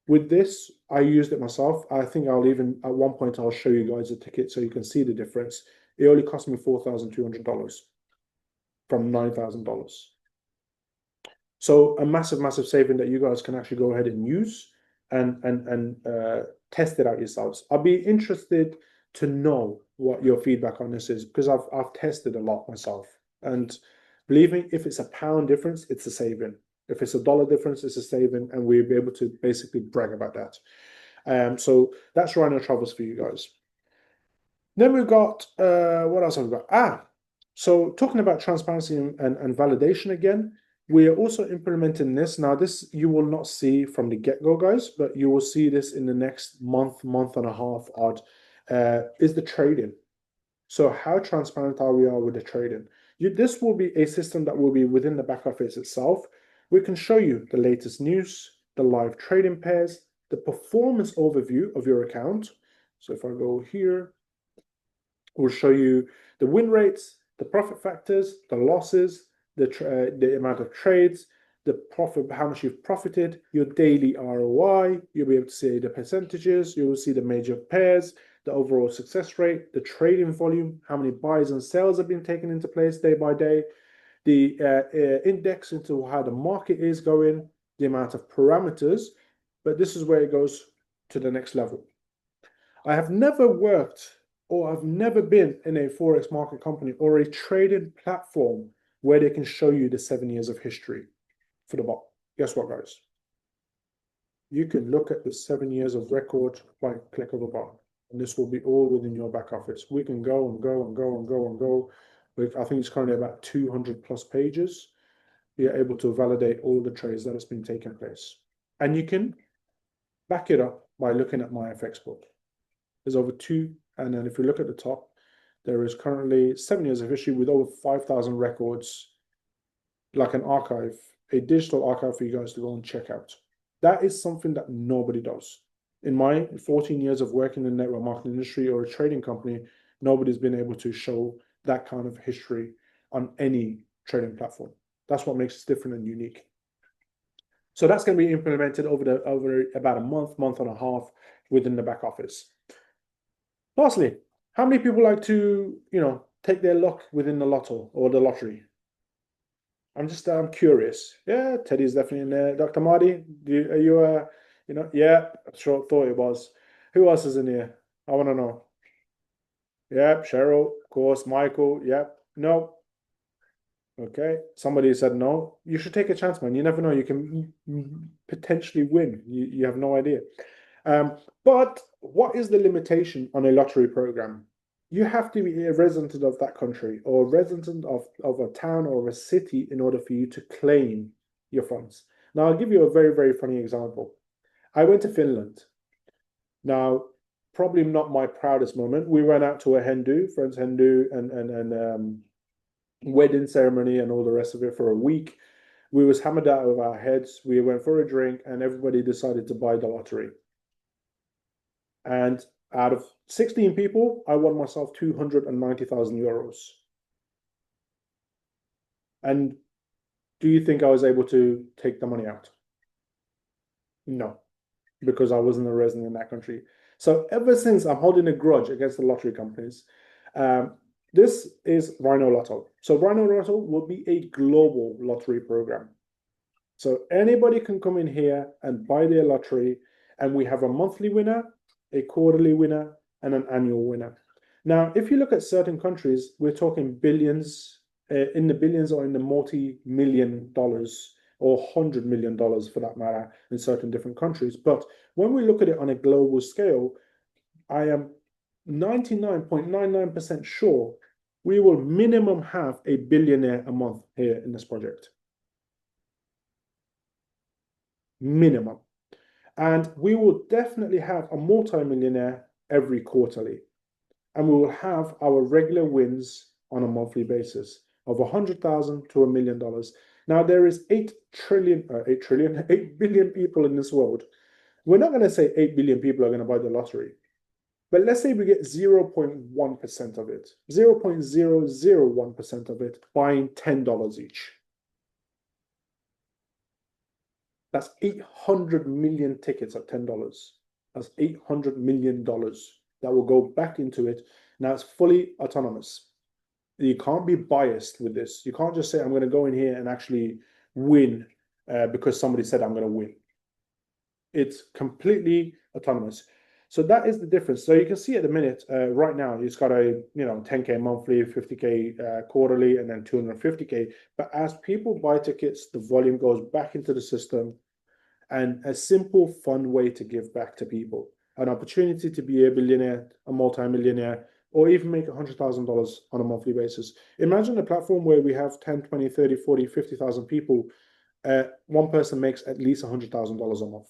With this, I used it myself. I think at one point, I'll show you guys a ticket so you can see the difference. It only cost me $4,200 from $9,000. So a massive saving that you guys can actually go ahead and use and test it out yourselves. I'll be interested to know what your feedback on this is, because I've tested a lot myself. And believe me, if it's a pound difference, it's a saving. If it's a dollar difference, it's a saving, and we'll be able to basically brag about that. So that's Rhino Travels for you guys. Then we've got what else have we got? So talking about transparency and validation again, we are also implementing this. Now, this you will not see from the get-go, guys, but you will see this in the next month and a half odd, is the trading. So how transparent are we with the trading? This will be a system that will be within the back office itself. We can show you the latest news, the live trading pairs, the performance overview of your account. So if I go here, we'll show you the win rates, the profit factors, the losses, the amount of trades, the profit, how much you've profited, your daily ROI. You'll be able to see the percentages. You will see the major pairs, the overall success rate, the trading volume, how many buys and sales have been taken into place day by day, the index into how the market is going, the amount of parameters. But this is where it goes to the next level. I have never worked, or I've never been in a Forex market company or a trading platform where they can show you the 7 years of history for the bot. Guess what, guys? You can look at the 7 years of record by click of a button, and this will be all within your back office. We can go and go and go and go and go. I think it's currently about 200 plus pages. You're able to validate all the trades that has been taking place. And you can back it up by looking at my FX book. There's over two, and then if you look at the top, there is currently 7 years of history with over 5,000 records, like an archive, a digital archive for you guys to go and check out. That is something that nobody does. In my 14 years of working in the network marketing industry or a trading company, nobody's been able to show that kind of history on any trading platform. That's what makes it different and unique. So that's going to be implemented over about a month and a half within the back office. Lastly, how many people like to, take their luck within the lotto or the lottery? I'm curious. Yeah, Teddy's definitely in there. Dr. Marty, are you yeah, sure thought it was. Who else is in here? I want to know. Yep, Cheryl, of course, Michael, yep. No. Okay, somebody said no. You should take a chance, man. You never know. You can potentially win. You have no idea. But what is the limitation on a lottery program? You have to be a resident of that country or a resident of a town or a city in order for you to claim your funds. Now, I'll give you a very, very funny example. I went to Finland. Now, probably not my proudest moment. We went out to a friend's Hindu, and wedding ceremony and all the rest of it for a week. We was hammered out of our heads. We went for a drink, and everybody decided to buy the lottery. And out of 16 people, I won myself 290,000 euros. And do you think I was able to take the money out? No, because I wasn't a resident in that country. So ever since, I'm holding a grudge against the lottery companies. This is Rhino Lotto. So Rhino Lotto will be a global lottery program. So anybody can come in here and buy their lottery, and we have a monthly winner, a quarterly winner, and an annual winner. Now, if you look at certain countries, we're talking billions, in the billions or in the multi-million dollars or $100 million for that matter in certain different countries. But when we look at it on a global scale, I am 99.99% sure we will minimum have a billionaire a month here in this project. Minimum. And we will definitely have a multi-millionaire every quarterly. And we will have our regular wins on a monthly basis of 100,000 to $1 million. Now, there is 8 billion people in this world. We're not going to say 8 billion people are going to buy the lottery. But let's say we get 0.1% of it, 0.001% of it buying $10 each. That's 800 million tickets at $10. That's $800 million that will go back into it. Now it's fully autonomous. You can't be biased with this. You can't just say, I'm going to go in here and actually win because somebody said I'm going to win. It's completely autonomous. So that is the difference. So you can see at the minute, right now, it's got a 10K monthly, 50K quarterly, and then 250K. But as people buy tickets, the volume goes back into the system, and a simple, fun way to give back to people, an opportunity to be a billionaire, a multi-millionaire, or even make $100,000 on a monthly basis. Imagine a platform where we have 10, 20, 30, 40, 50,000 people. One person makes at least $100,000 a month.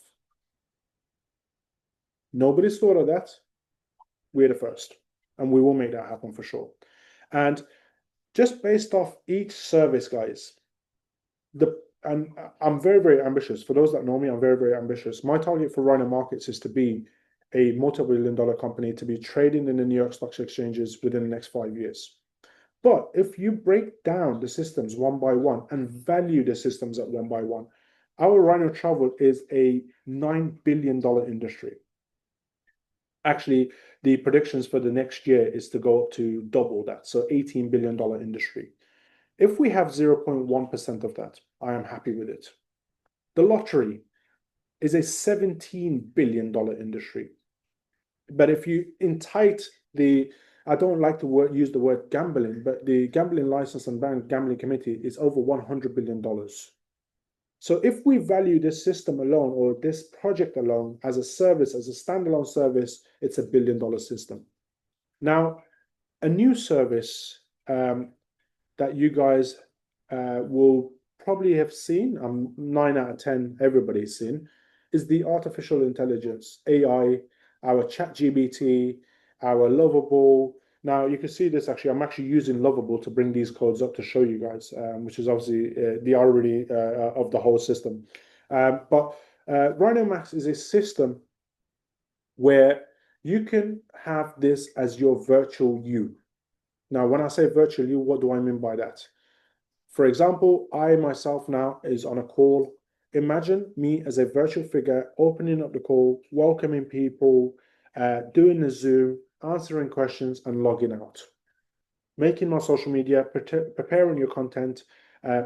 Nobody's thought of that. We're the first, and we will make that happen for sure. And just based off each service, guys, and I'm very, very ambitious. For those that know me, I'm very, very ambitious. My target for Rhino Markets is to be a multi-billion-dollar company, to be trading in the New York Stock Exchanges within the next 5 years. But if you break down the systems one by one and value the systems at one by one, our Rhino Travel is a $9 billion industry. Actually, the predictions for the next year is to go up to double that, so $18 billion industry. If we have 0.1% of that, I am happy with it. The lottery is a $17 billion industry. But if you entice I don't like to use the word gambling, but the Gambling License and Gambling Committee is over $100 billion. So if we value this system alone or this project alone as a service, as a standalone service, it's $1 billion system. Now, a new service that you guys will probably have seen, 9 out of 10, everybody's seen, is the artificial intelligence, AI, our ChatGPT, our Lovable. Now, you can see this actually, I'm actually using Lovable to bring these codes up to show you guys, which is obviously the irony of the whole system. But Rhino Max is a system where you can have this as your virtual you. Now, when I say virtual you, what do I mean by that? For example, I myself now is on a call. Imagine me as a virtual figure opening up the call, welcoming people, doing the Zoom, answering questions, and logging out. Making my social media, preparing your content,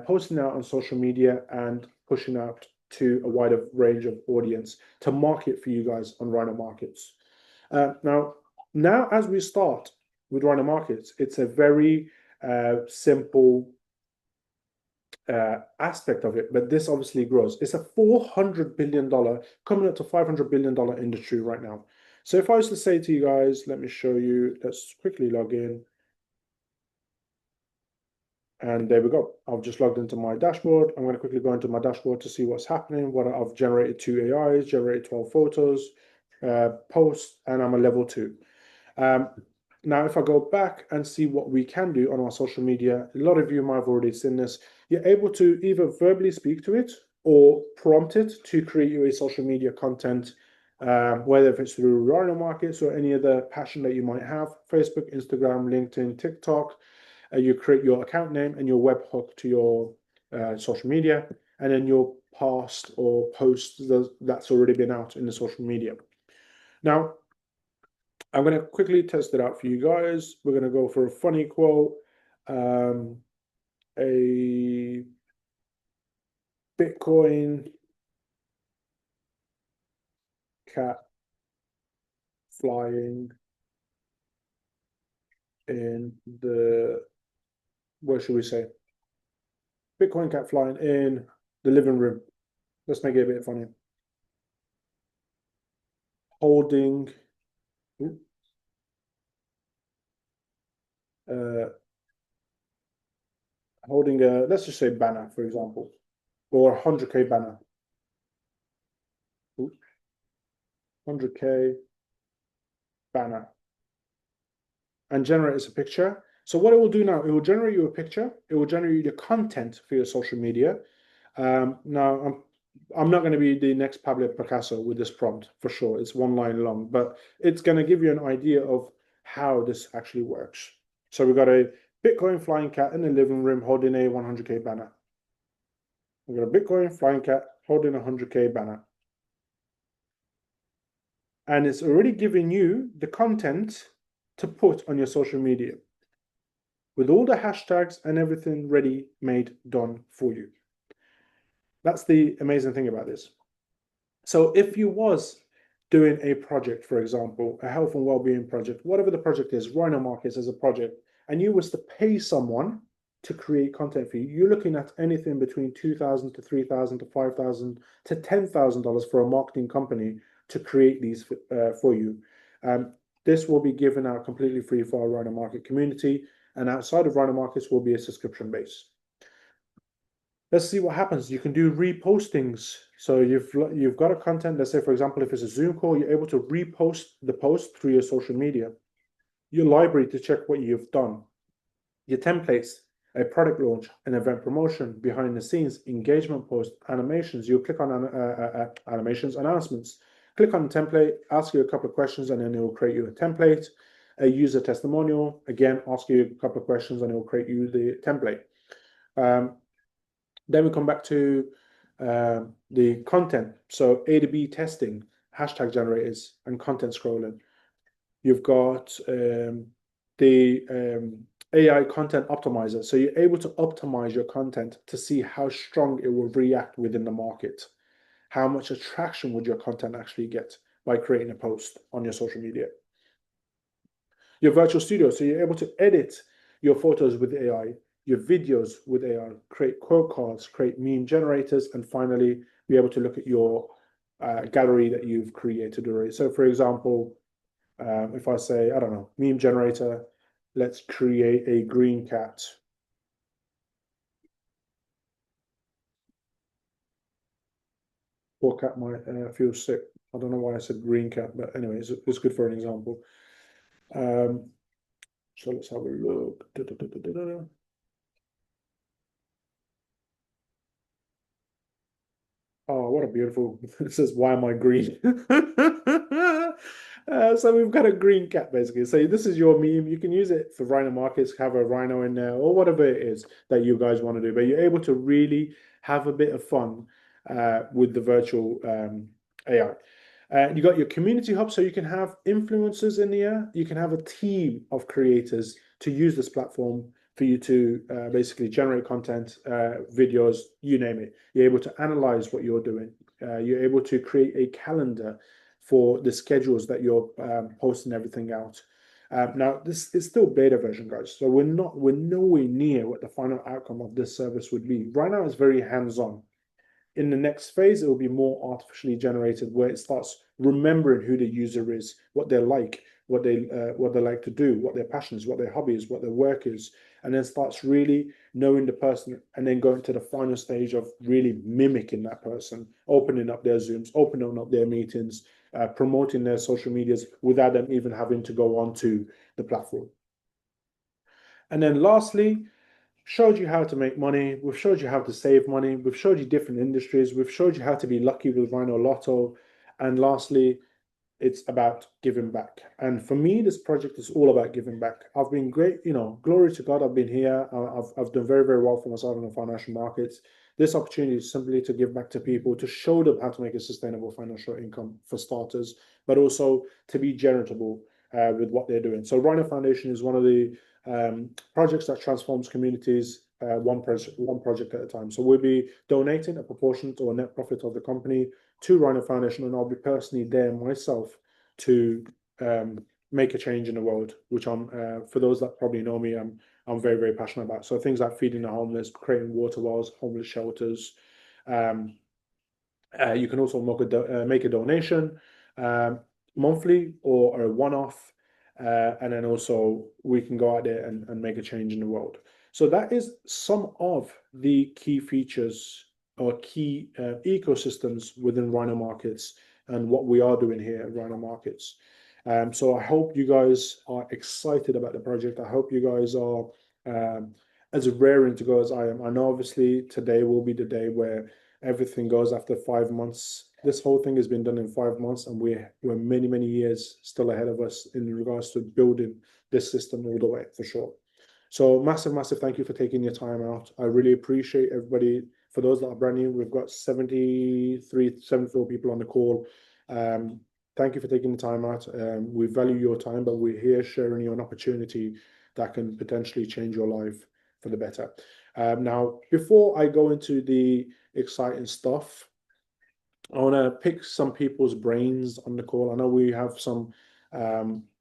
posting out on social media, and pushing out to a wider range of audience to market for you guys on Rhino Markets. Now, as we start with Rhino Markets, it's a very simple aspect of it, but this obviously grows. It's a $400 billion, coming up to $500 billion industry right now. So if I was to say to you guys, let me show you, let's quickly log in. And there we go. I've just logged into my dashboard. I'm going to quickly go into my dashboard to see what's happening. What I've generated 2 AIs, generated 12 photos, posts, and I'm a level 2. Now, if I go back and see what we can do on our social media, a lot of you might have already seen this. You're able to either verbally speak to it or prompt it to create you a social media content, whether if it's through Rhino Markets or any other passion that you might have, Facebook, Instagram, LinkedIn, TikTok. You create your account name and your webhook to your social media, and then you'll post or post that's already been out in the social media. Now, I'm going to quickly test it out for you guys. We're going to go for a funny quote. A Bitcoin cat flying in the, what should we say? Bitcoin cat flying in the living room. Let's make it a bit funny. Holding holding a, let's just say banner, for example, or 100K banner. 100K banner. And generate as a picture. So what it will do now, it will generate you a picture. It will generate you the content for your social media. Now, I'm not going to be the next Pablo Picasso with this prompt, for sure. It's 1 line long, but it's going to give you an idea of how this actually works. So we've got a Bitcoin flying cat in the living room holding a 100K banner. We've got a Bitcoin flying cat holding a 100K banner. And it's already giving you the content to put on your social media with all the hashtags and everything ready, made, done for you. That's the amazing thing about this. So if you was doing a project, for example, a health and well-being project, whatever the project is, Rhino Markets as a project, and you was to pay someone to create content for you, you're looking at anything between $2,000 to $3,000 to $5,000 to $10,000 for a marketing company to create these for you. This will be given out completely free for our Rhino Market community, and outside of Rhino Markets will be a subscription base. Let's see what happens. You can do repostings. So you've got a content. Let's say, for example, if it's a Zoom call, you're able to repost the post through your social media, your library to check what you've done, your templates, a product launch, an event promotion, behind the scenes, engagement post, animations. You'll click on animations, announcements. Click on the template, ask you a couple of questions, and then it will create you a template. A user testimonial, again, ask you a couple of questions, and it will create you the template. Then we come back to the content. So A to B testing, hashtag generators, and content scrolling. You've got the AI content optimizer. So you're able to optimize your content to see how strong it will react within the market. How much attraction would your content actually get by creating a post on your social media? Your virtual studio. So you're able to edit your photos with AI, your videos with AI, create quote cards, create meme generators, and finally be able to look at your gallery that you've created already. So for example, if I say, I don't know, meme generator, let's create a green cat. Poor cat might feel sick. I don't know why I said green cat, but anyway, it's good for an example. So let's have a look. Oh, what a beautiful, it says, why am I green? So we've got a green cat basically. So this is your meme. You can use it for Rhino Markets, have a rhino in there or whatever it is that you guys want to do. But you're able to really have a bit of fun with the virtual AI. You got your community hub, so you can have influencers in there. You can have a team of creators to use this platform for you to basically generate content, videos, you name it. You're able to analyze what you're doing. You're able to create a calendar for the schedules that you're posting everything out. Now, this is still beta version, guys. So we're nowhere near what the final outcome of this service would be. Right now, it's very hands-on. In the next phase, it will be more artificially generated, where it starts remembering who the user is, what they're like, what they like to do, what their passion is, what their hobby is, what their work is, and then starts really knowing the person, and then going to the final stage of really mimicking that person, opening up their Zooms, opening up their meetings, promoting their social medias without them even having to go onto the platform. And then lastly, showed you how to make money. We've showed you how to save money. We've showed you different industries. We've showed you how to be lucky with Rhino Lotto. And lastly, it's about giving back. And for me, this project is all about giving back. I've been great, glory to God, I've been here. I've done very, very well for myself in the financial markets. This opportunity is simply to give back to people, to show them how to make a sustainable financial income for starters, but also to be charitable with what they're doing. So Rhino Foundation is one of the projects that transforms communities one project at a time. So we'll be donating a proportion to a net profit of the company to Rhino Foundation, and I'll be personally there myself to make a change in the world, which I'm, for those that probably know me, I'm very, very passionate about. So things like feeding the homeless, creating water wells, homeless shelters. You can also make a donation monthly or a one-off, and then also we can go out there and make a change in the world. So that is some of the key features or key ecosystems within Rhino Markets and what we are doing here at Rhino Markets. So I hope you guys are excited about the project. I hope you guys are as raring to go as I am. I know obviously today will be the day where everything goes after 5 months. This whole thing has been done in 5 months, and we're many, many years still ahead of us in regards to building this system all the way, for sure. So massive, massive thank you for taking your time out. I really appreciate everybody. For those that are brand new, we've got 74 people on the call. Thank you for taking the time out. We value your time, but we're here sharing you an opportunity that can potentially change your life for the better. Now, before I go into the exciting stuff, I want to pick some people's brains on the call. I know we have some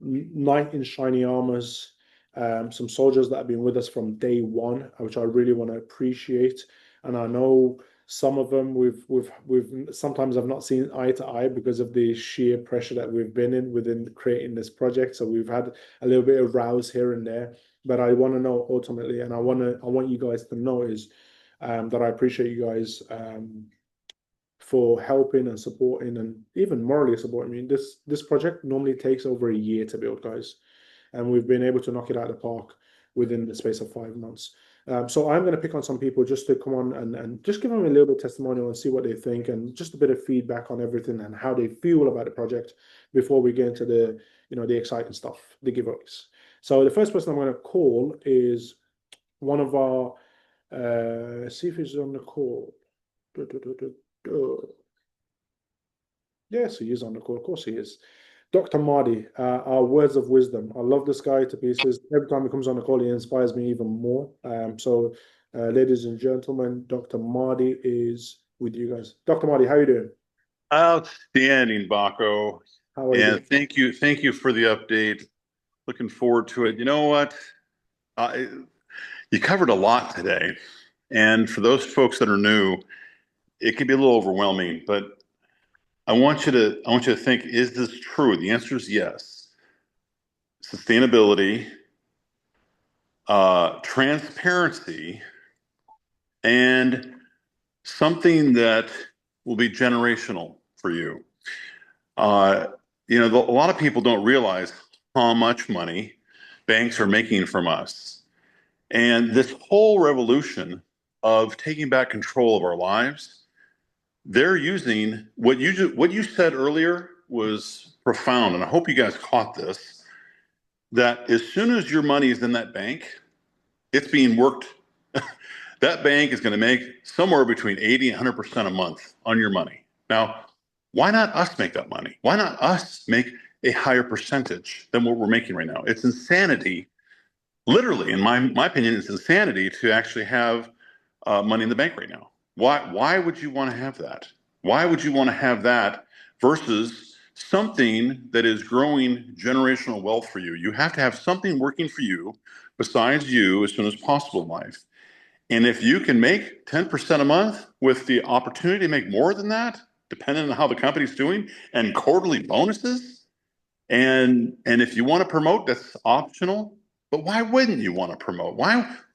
knight in shiny armors, some soldiers that have been with us from day one, which I really want to appreciate. And I know some of them we've sometimes I've not seen eye to eye because of the sheer pressure that we've been in within creating this project. So we've had a little bit of rows here and there. But I want to know ultimately, and I want you guys to know is that I appreciate you guys. For helping and supporting and even morally supporting me. This project normally takes over a year to build, guys, and we've been able to knock it out of the park within the space of 5 months. So I'm going to pick on some people just to come on and just give them a little bit of testimonial and see what they think and just a bit of feedback on everything and how they feel about the project before we get into the the exciting stuff, the giveaways. So the first person I'm going to call is one of our see if he's on the call. Yes, he is on the call. Of course, he is. Dr. Mardi, our words of wisdom. I love this guy to pieces. Every time he comes on the call, he inspires me even more. Ladies and gentlemen, Dr. Mardi is with you guys. Dr. Mardi, how are you doing? Outstanding, Baco. How are you doing? And thank you for the update. Looking forward to it. You know what? I, you covered a lot today. And for those folks that are new, it can be a little overwhelming, but I want you to think, is this true? The answer is yes. Sustainability, transparency, and something that will be generational for you. Uh, a lot of people don't realize how much money banks are making from us. And this whole revolution of taking back control of our lives, they're using what you said earlier was profound. And I hope you guys caught this, that as soon as your money is in that bank, it's being worked. That bank is going to make somewhere between 80 and 100% a month on your money. Now, why not us make that money? Why not us make a higher percentage than what we're making right now? It's insanity. Literally, in my opinion, it's insanity to actually have money in the bank right now. Why would you want to have that? Why would you want to have that versus something that is growing generational wealth for you? You have to have something working for you besides you as soon as possible in life. And if you can make 10% a month with the opportunity to make more than that, depending on how the company's doing, and quarterly bonuses, and if you want to promote, that's optional. But why wouldn't you want to promote?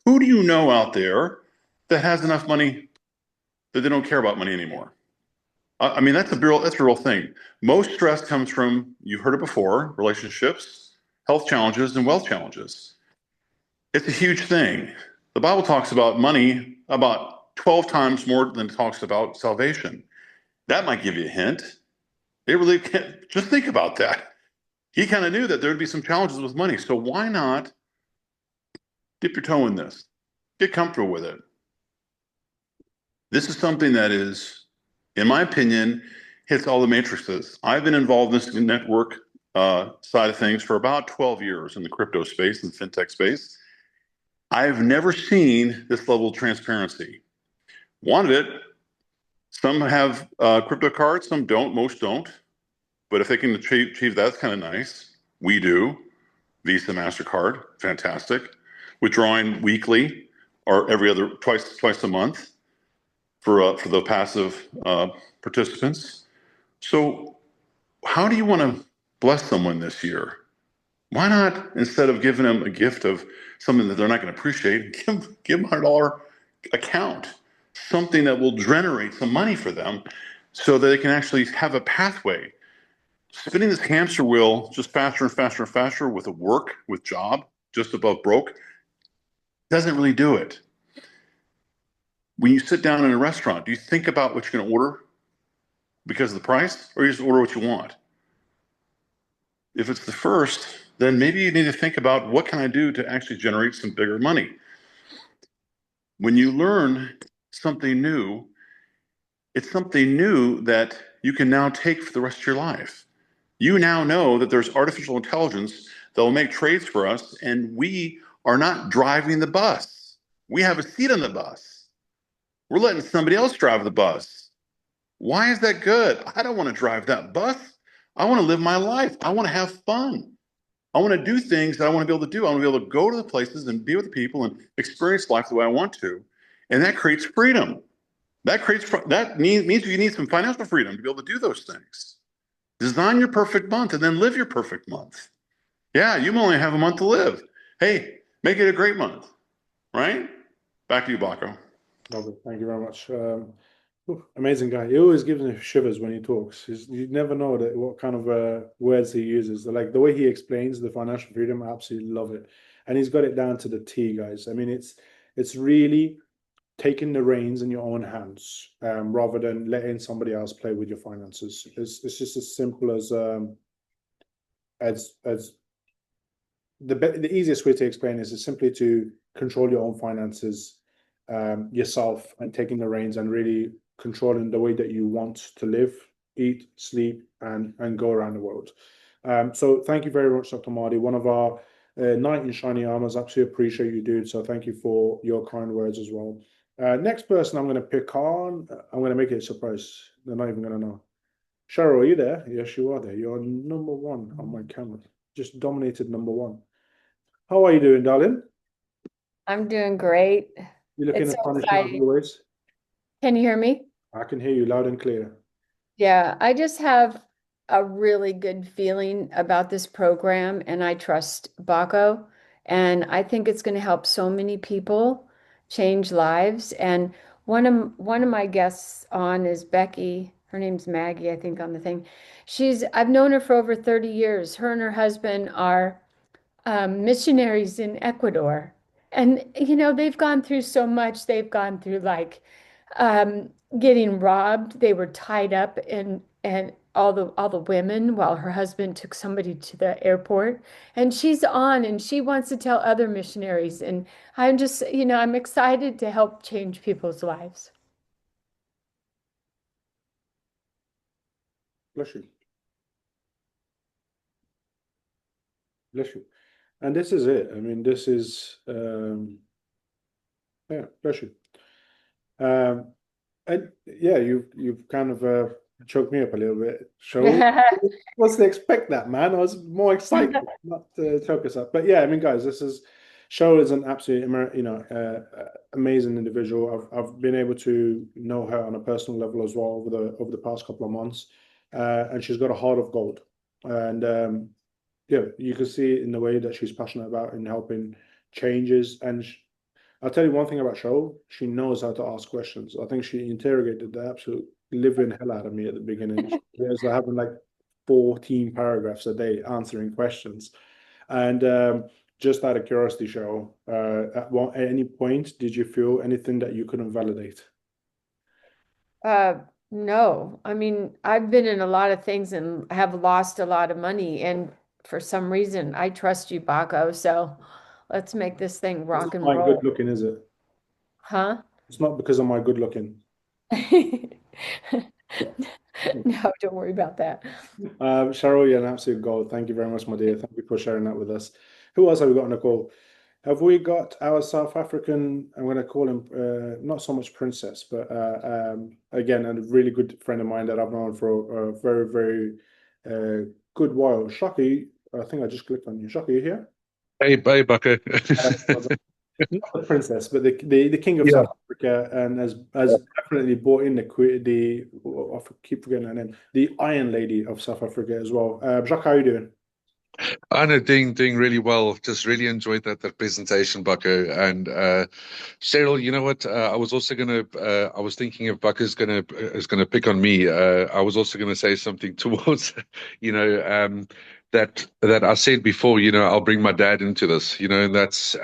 Who do you know out there that has enough money that they don't care about money anymore? I mean, that's a real thing. Most stress comes from, you've heard it before, relationships, health challenges, and wealth challenges. It's a huge thing. The Bible talks about money about 12 times more than it talks about salvation. That might give you a hint. They really can't, just think about that. He kind of knew that there would be some challenges with money. So why not dip your toe in this? Get comfortable with it. This is something that is, in my opinion, hits all the matrices. I've been involved in this network side of things for about 12 years in the crypto space and fintech space. I've never seen this level of transparency. Wanted it. Some have crypto cards, some don't, most don't. But if they can achieve that, that's kind of nice. We do. Visa, MasterCard, fantastic. Withdrawing weekly or twice a month for the passive participants. So how do you want to bless someone this year? Why not, instead of giving them a gift of something that they're not going to appreciate, give them $100 account, something that will generate some money for them so that they can actually have a pathway. Spinning this hamster wheel just faster and faster and faster with job, just above broke, doesn't really do it. When you sit down in a restaurant, do you think about what you're going to order because of the price, or you just order what you want? If it's the first, then maybe you need to think about, what can I do to actually generate some bigger money? When you learn something new, it's something new that you can now take for the rest of your life. You now know that there's artificial intelligence that will make trades for us, and we are not driving the bus. We have a seat on the bus. We're letting somebody else drive the bus. Why is that good? I don't want to drive that bus. I want to live my life. I want to have fun. I want to do things that I want to be able to do. I want to be able to go to the places and be with the people and experience life the way I want to. And that creates freedom. That means you need some financial freedom to be able to do those things. Design your perfect month and then live your perfect month. Yeah, you only have a month to live. Hey, make it a great month, right? Back to you, Baco. Lovely. Thank you very much. Amazing guy. He always gives me shivers when he talks. You never know what kind of words he uses. Like the way he explains the financial freedom, I absolutely love it. And he's got it down to the T, guys. I mean, it's really taking the reins in your own hands, rather than letting somebody else play with your finances. It's just as simple as the easiest way to explain is simply to control your own finances, yourself, and taking the reins and really controlling the way that you want to live, eat, sleep, and go around the world. So thank you very much, Dr. Marty, one of our knight in shiny armors. Absolutely appreciate you, dude. So thank you for your kind words as well. Next person I'm going to pick on, I'm going to make it a surprise. They're not even going to know. Cheryl, are you there? Yes, you are there. You're number one on my camera. Just dominated number one. How are you doing, darling? I'm doing great. You looking It's so astonishing as exciting. always. Can you hear me? I can hear you loud and clear. Yeah, I just have a really good feeling about this program, and I trust Baco, and I think it's going to help so many people change lives. And one of my guests on is Becky. Her name's Maggie, I think, on the thing. I've known her for over 30 years. Her and her husband are missionaries in Ecuador. And, they've gone through so much. They've gone through like um, getting robbed. They were tied up and all the women while her husband took somebody to the airport. And she's on and she wants to tell other missionaries. And I'm just, I'm excited to help change people's lives. Bless you. Bless you. And this is it. I mean, this is yeah, bless you. And yeah, you've kind of choked me up a little bit. So what's to expect that, man? I was more excited not to choke us up. But yeah, I mean, guys, Cheryl is an absolutely amazing individual. I've been able to know her on a personal level as well over the past couple of months, and she's got a heart of gold. And yeah, you can see it in the way that she's passionate about in helping changes. And I'll tell you one thing about Cheryl, she knows how to ask questions. I think she interrogated the absolute living hell out of me at the beginning. She was having like 14 paragraphs a day answering questions. And just out of curiosity, Cheryl, at any point did you feel anything that you couldn't validate? No, I mean, I've been in a lot of things and have lost a lot of money. And for some reason, I trust you, Baco. So let's make this thing It's rock not and my good roll. looking, is it? Huh? It's not because of my good looking. No, don't worry about that. Cheryl, you're an absolute gold. Thank you very much, my dear. Thank you for sharing that with us. Who else have we got on the call? Have we got our South African, I'm going to call him not so much princess, but again, a really good friend of mine that I've known for a very, very good while. Shaki, I think I just clicked on you. Shaki, you here? Hey, bye, Bucko. Not the princess, but the king of Yeah, South Africa, and has definitely brought in I keep forgetting her name, the Iron Lady of South Africa as well. Jacques, how are you doing? I know, doing really well. Just really enjoyed that presentation, Bucko. And Cheryl, you know what? I was also gonna. I was thinking if Bucko's gonna pick on me. I was also gonna say something towards, you know, that I said before. I'll bring my dad into this. And that's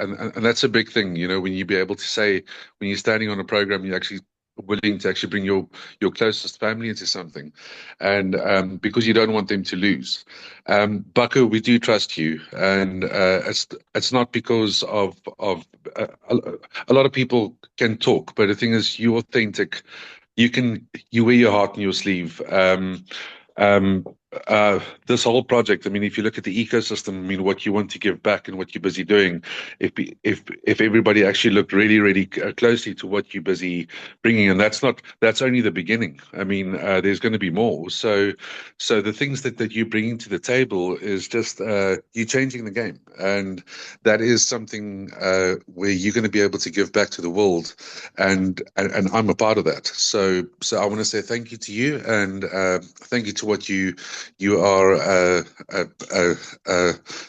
a big thing. When you be able to say when you're standing on a program, you're actually willing to actually bring your closest family into something, and because you don't want them to lose. Bucko, we do trust you, and it's not because a lot of people can talk, but the thing is, you're authentic. You wear your heart on your sleeve. Um, this whole project, I mean, if you look at the ecosystem, I mean, what you want to give back and what you're busy doing, if everybody actually looked really, really closely to what you're busy bringing, and that's only the beginning. I mean, there's going to be more. So the things that you're bringing to the table is just you're changing the game, and that is something where you're going to be able to give back to the world, and I'm a part of that. So I want to say thank you to you, and thank you to what you are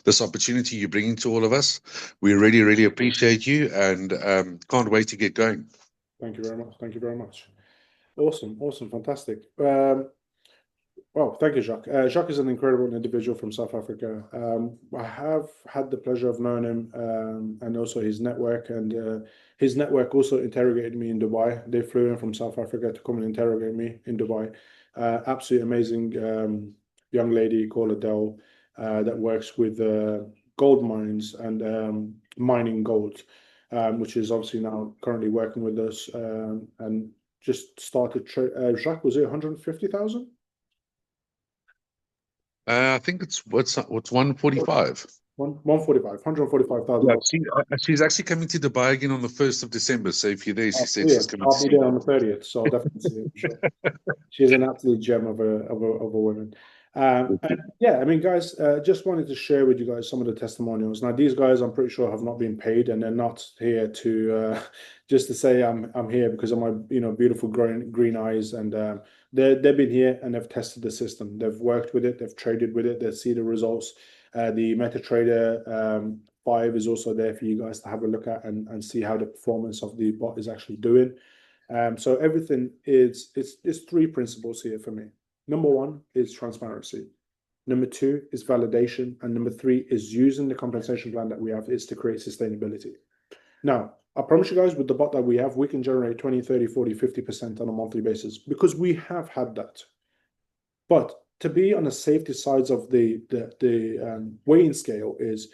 this opportunity you're bringing to all of us. We really, really appreciate you, and can't wait to get going. Thank you very much. Thank you very much. Awesome, awesome, fantastic. Well, thank you, Jacques. Jacques is an incredible individual from South Africa. I have had the pleasure of knowing him and also his network. And his network also interrogated me in Dubai. They flew in from South Africa to come and interrogate me in Dubai. Absolutely amazing young lady called Adele that works with gold mines and mining gold, which is obviously now currently working with us and just started. Jacques, was it 150,000? I think it's what's 145. 145, Yeah, $145,000. she's actually coming to Dubai again on the 1st of December. So if you're there, she said Yeah, she's coming to I'll be see there you. on the 30th, so I'll definitely see her for sure. She's an absolute gem of a woman. And yeah, I mean, guys, just wanted to share with you guys some of the testimonials. Now, these guys, I'm pretty sure, have not been paid, and they're not here to just to say I'm here because of my beautiful green eyes. And they've been here and they've tested the system. They've worked with it. They've traded with it. They see the results. The MetaTrader 5 is also there for you guys to have a look at and see how the performance of the bot is actually doing. So everything is it's three principles here for me. Number one is transparency. Number two is validation. And number three is using the compensation plan that we have is to create sustainability. Now, I promise you guys, with the bot that we have, we can generate 20, 30, 40, 50% on a monthly basis because we have had that. But to be on the safety sides of the weighing scale is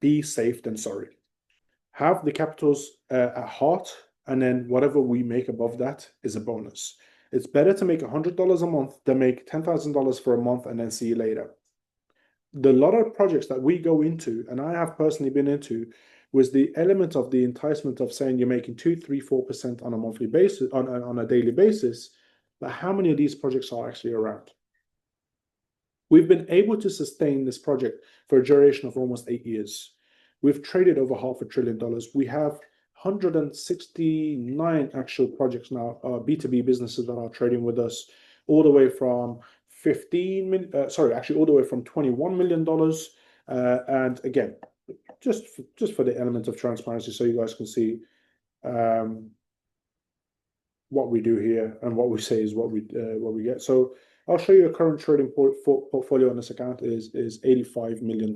be safe than sorry. Have the capitals at heart, and then whatever we make above that is a bonus. It's better to make $100 a month than make $10,000 for a month and then see you later. The lot of projects that we go into, and I have personally been into, was the element of the enticement of saying you're making 2, 3, 4% on a monthly basis, on a daily basis, but how many of these projects are actually around? We've been able to sustain this project for a duration of almost 8 years. We've traded over $500 billion. We have 169 actual projects now, B2B businesses that are trading with us, all the way from all the way from $21 million. And again, just for the element of transparency, so you guys can see what we do here and what we say is what we get. So I'll show you a current trading portfolio on this account is $85 million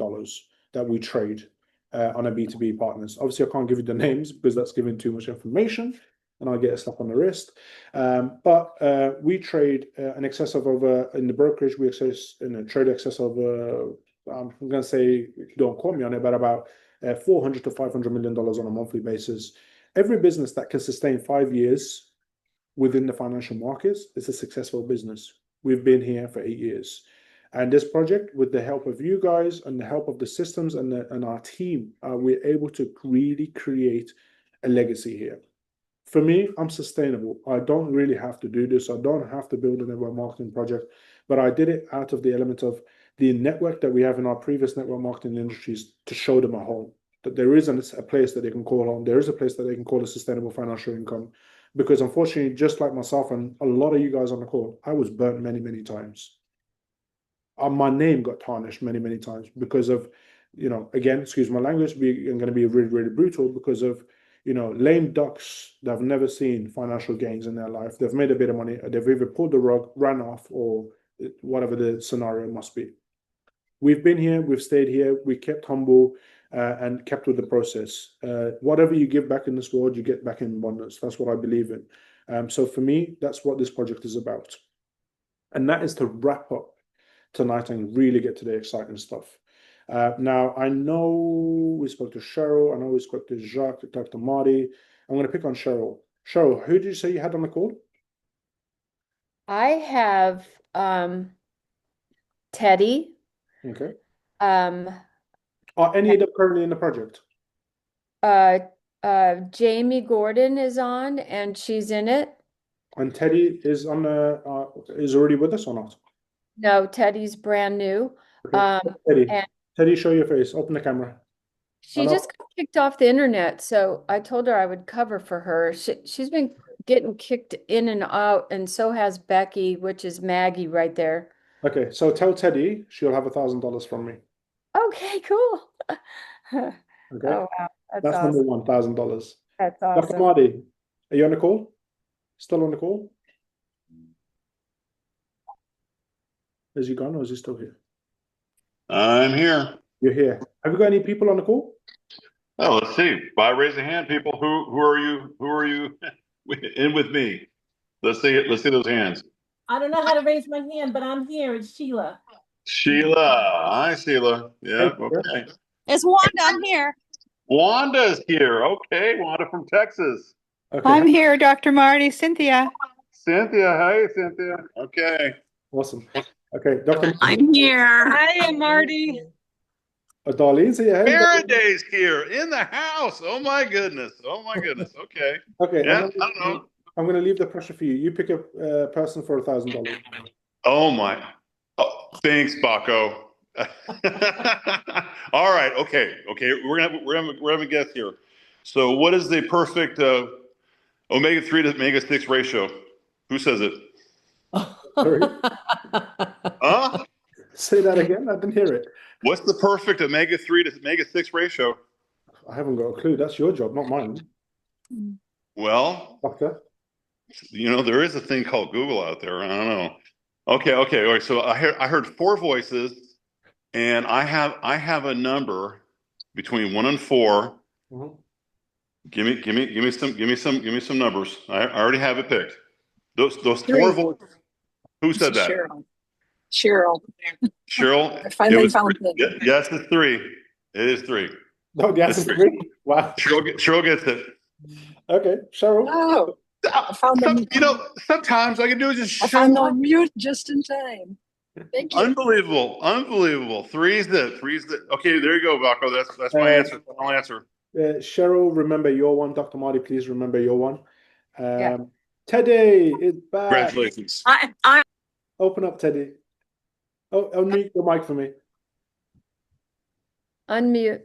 that we trade on a B2B partners. Obviously, I can't give you the names because that's giving too much information and I'll get a slap on the wrist. But we trade in excess of over, in the brokerage, we trade excess of, I'm going to say, don't quote me on it, but about $400 to $500 million on a monthly basis. Every business that can sustain 5 years within the financial markets is a successful business. We've been here for 8 years. And this project, with the help of you guys and the help of the systems and our team, we're able to really create a legacy here. For me, I'm sustainable. I don't really have to do this. I don't have to build a network marketing project, but I did it out of the element of the network that we have in our previous network marketing industries to show them a home, that there is a place that they can call home. There is a place that they can call a sustainable financial income. Because unfortunately, just like myself and a lot of you guys on the call, I was burnt many, many times. My name got tarnished many, many times because of, again, excuse my language, I'm going to be really, really brutal because of, lame ducks that have never seen financial gains in their life. They've made a bit of money. They've either pulled the rug, ran off, or whatever the scenario must be. We've been here. We've stayed here. We kept humble and kept with the process. Whatever you give back in this world, you get back in abundance. That's what I believe in. So for me, that's what this project is about. And that is to wrap up tonight and really get to the exciting stuff. Now, I know we spoke to Cheryl. I know we spoke to Jacques, Dr. Marty. I'm going to pick on Cheryl. Cheryl, who did you say you had on the call? I have Teddy. Okay. Um, Are any of them currently in the project? Jamie Gordon is on and she's in it. And Teddy is on is already with us or not? No, Teddy's brand new. Okay. Teddy, And Teddy, show your face. Open the camera. she just got kicked off the internet, so I told her I would cover for her. She's been getting kicked in and out, and so has Becky, which is Maggie right there. Okay, so tell Teddy she'll have $1,000 from me. Okay, cool. Okay, Oh wow, that's that's number awesome. one, $1,000. That's Dr. awesome. Marty, are you on the call? Still on the call? Is he gone or is he still here? I'm here. You're here. Have you got any people on the call? Oh, let's see. By raise a hand, people. Who are you? Who are you in with me? Let's see it. Let's see those hands. I don't know how to raise my hand, but I'm here. It's Sheila. Sheila. Hi, Sheila. Yeah. Hey, Okay. It's Wanda. I'm here. Wanda's here. Okay. Wanda from Texas. Okay, I'm here, Dr. Marty. Cynthia. Cynthia. Hi, Cynthia. Okay. awesome. Okay, Dr. Marty, I'm here. Hi, Marty. Darlene, say hey. Faraday's here in the house. Oh my goodness. Oh my goodness. Okay. Okay, Yeah. I don't know. I'm going to leave the pressure for you. You pick a person for $1,000. Oh my. Oh, thanks, Baco. All right. Okay. Okay. We're having a guess here. So, what is the perfect omega-3 to omega-6 ratio? Who says it? Sorry. Huh? Say that again. I didn't hear it. What's the perfect omega-3 to omega-6 ratio? I haven't got a clue. That's your job, not mine, Well, doctor. there is a thing called Google out there. I don't know. Okay. Okay. All right. So I heard four voices, and I have a number between 1 and 4. Mhm. Give me some numbers. I already have it picked. Those Three. four voices. Who said that? Cheryl. Cheryl. I finally It was found three. it. Yes, it's 3. It is 3. No, the answer's That's 3. Wow. Cheryl gets it. Okay, Cheryl. Oh, I found them. Sometimes I can do just I found them on mute just in time. Thank you. Unbelievable. 3 is it. 3 is it. Okay, there you go, Vaco. That's my answer. Final answer. Cheryl, remember your one. Dr. Marty, please remember your one. Yeah. Teddy is back. Congratulations. I'm Open up, Teddy. Oh, unmute your mic for me. Unmute.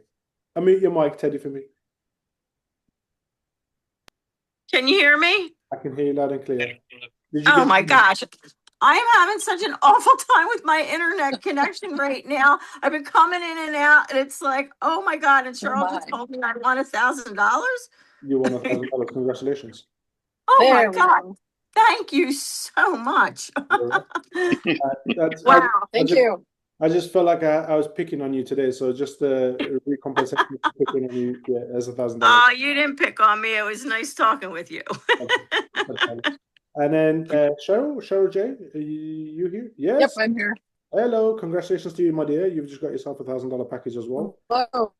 Unmute your mic, Teddy, for me. Can you hear me? I can hear you loud and clear. Did you Oh get- my gosh. I am having such an awful time with my internet connection right now. I've been coming in and out, and it's like, oh my God. And Cheryl just told me I won $1,000. You won $1,000. Congratulations. Oh my There we God. go. Thank you so much. That's- Wow. Thank you. I just felt like I was picking on you today, so just recompensation for picking on you as $1,000. Oh, you didn't pick on me. It was nice talking with you. And then Cheryl J, are you here? Yes. Yep, I'm here. Hello, congratulations to you, my dear. You've just got yourself $1,000 package as well. Hello.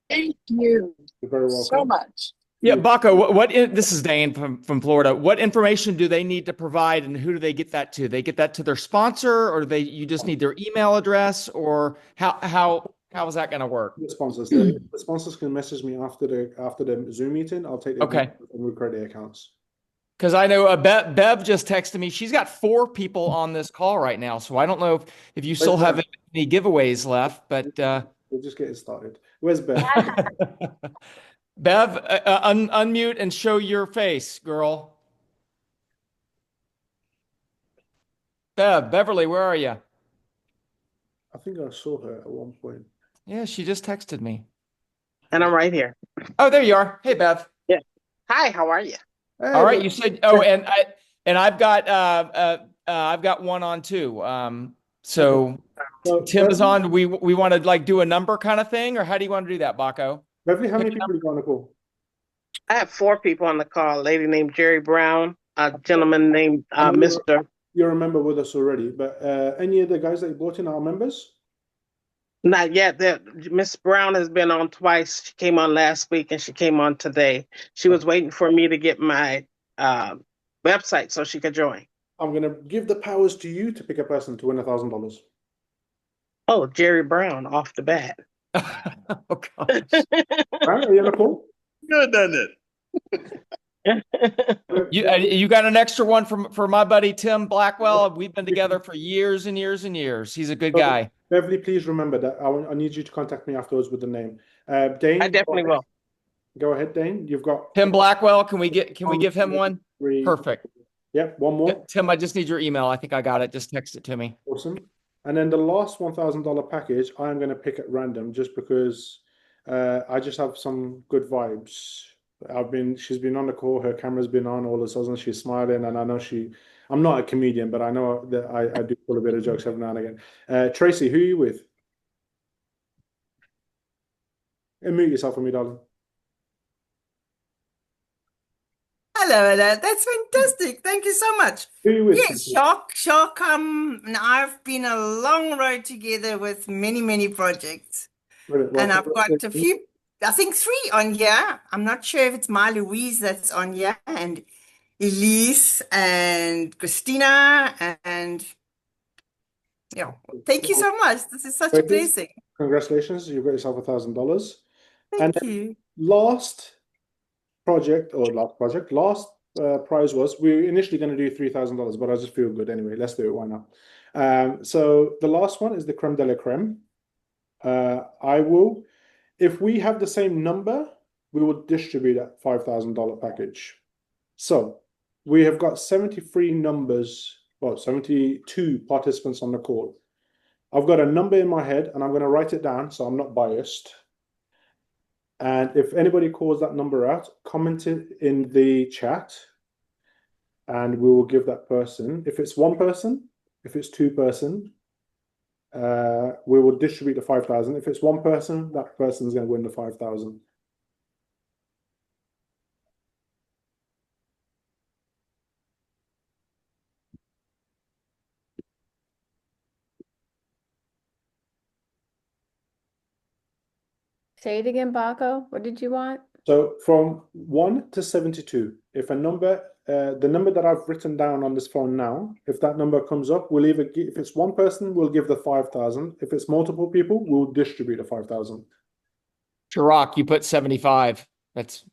Thank you You're very welcome. so much. Yeah, Baco, this is Dane from Florida. What information do they need to provide, and who do they get that to? They get that to their sponsor, or you just need their email address, or how is that going to work? The sponsors, the sponsors can message me after the Zoom meeting. I'll take the Okay. and recreate their accounts. Because I know Bev just texted me. She's got 4 people on this call right now, so I don't know if you still have any giveaways left, but we're just getting started. Where's Bev? Bev, unmute and show your face, girl. Beverly, where are you? I think I saw her at one point. Yeah, she just texted me. And I'm right here. Oh, there you are. Hey, Bev. Yeah. Hi, how are you? Hey, All right, you said. Oh, and I've got one on too. So Tim is on. We want to like do a number kind of thing, or how do you want to do that, Baco? Beverly, how many people you got on the call? I have 4 people on the call. A lady named Jerry Brown, a gentleman named Mr. You're a member with us already, but any of the guys that you brought in are members? Not yet. Miss Brown has been on twice. She came on last week and she came on today. She was waiting for me to get my website so she could join. I'm going to give the powers to you to pick a person to win $1,000. Oh, Jerry Brown off the bat. Oh gosh. Brown, are you on the call? Good, doesn't it? You got an extra one for my buddy Tim Blackwell. We've been together for years and years and years. He's a good guy. Beverly, please remember that I need you to contact me afterwards with the name. Dane, I definitely will. Go ahead, Dane. You've got Tim Blackwell. Can we give him one? 3. Perfect. Yep, one more. Tim, I just need your email. I think I got it. Just text it to me. Awesome. And then the last $1,000 package, I'm going to pick at random just because I just have some good vibes. She's been on the call, her camera's been on, all of a sudden she's smiling, and I know I'm not a comedian, but I know that I do pull a bit of jokes every now and again. Tracy, who are you with? Unmute yourself for me, darling. Hello. That's fantastic. Thank you so much. Who are you with? Yes, Shark. And I've been a long road together with many projects. Brilliant. Well, And I've got a few, I think 3 on here. I'm not sure if it's my Louise that's on here, and Elise and Christina. And yeah, thank you so much. This is such a blessing. Congratulations, you've got yourself $1,000. Thank you. Last prize was, we were initially going to do $3,000, but I just feel good anyway. Let's do it. Why not? So the last one is the creme de la creme. If we have the same number, we will distribute that $5,000 package. So we have got 73 numbers, well, 72 participants on the call. I've got a number in my head and I'm going to write it down so I'm not biased. And if anybody calls that number out, comment it in the chat and we will give that person. If it's one person, if it's two person, we will distribute the 5,000. If it's one person, that person is going to win the 5,000. Say it again, Baco. What did you want? So from 1 to 72, if a number, the number that I've written down on this phone now, if that number comes up, we'll either if it's one person, we'll give the 5,000. If it's multiple people, we'll distribute the 5,000. Chirac, you put 75. It's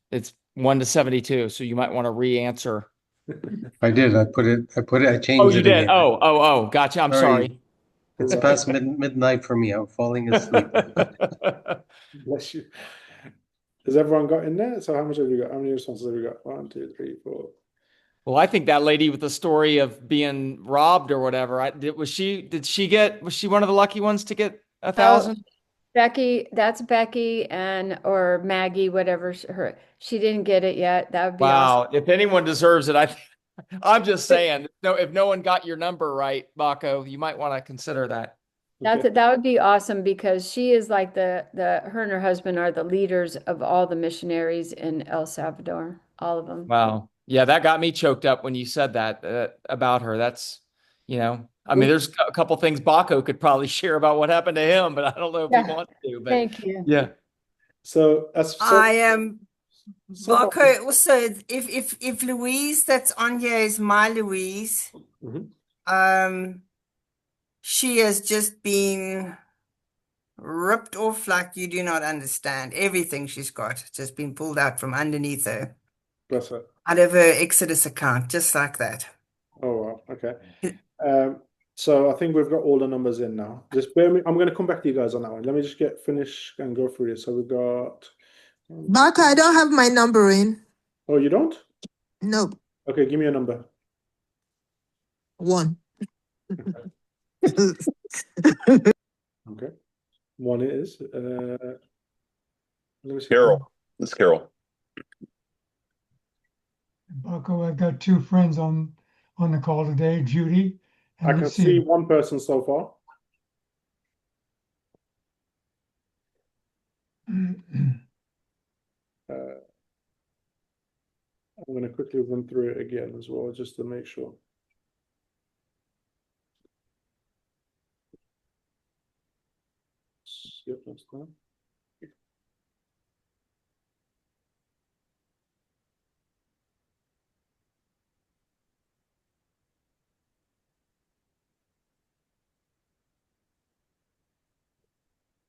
1 to 72. So you might want to re-answer. I did. I changed it. Oh, you did. Again. Oh, gotcha. I'm sorry. It's past midnight for me. I'm falling asleep. Bless you. Has everyone got in there? So how much have you got? How many responses have you got? 1, 2, 3, 4. Well, I think that lady with the story of being robbed or whatever, was she one of the lucky ones to get 1,000? Oh, Becky, that's Becky or Maggie, whatever she didn't get it yet. That would be awesome. If anyone deserves it, I'm just saying, if no one got your number right, Baco, you might want to consider that. That would be awesome because she is like her and her husband are the leaders of all the missionaries in El Salvador, all of them. Wow. Yeah, that got me choked up when you said that about her. That's, I mean, there's a couple things Baco could probably share about what happened to him, but I don't know if he wants to. But thank you. Yeah. So I am Baco. Also, if Louise that's on here is my Louise, she has just been ripped off like you do not understand. Everything she's got just been pulled out from underneath her. Bless her. Out of her Exodus account, just like that. Oh, wow. Okay. So I think we've got all the numbers in now. Just bear me. I'm going to come back to you guys on that one. Let me just finish and go through this. So we've got. Baco, I don't have my number in. Oh, you don't? No. Okay, give me a number. 1. Okay. 1 is. Let me see. Carol. It's Carol. Baco, I've got 2 friends on the call today, Judy. I can see one person so far. I'm going to quickly run through it again as well, just to make sure. Yep, that's done.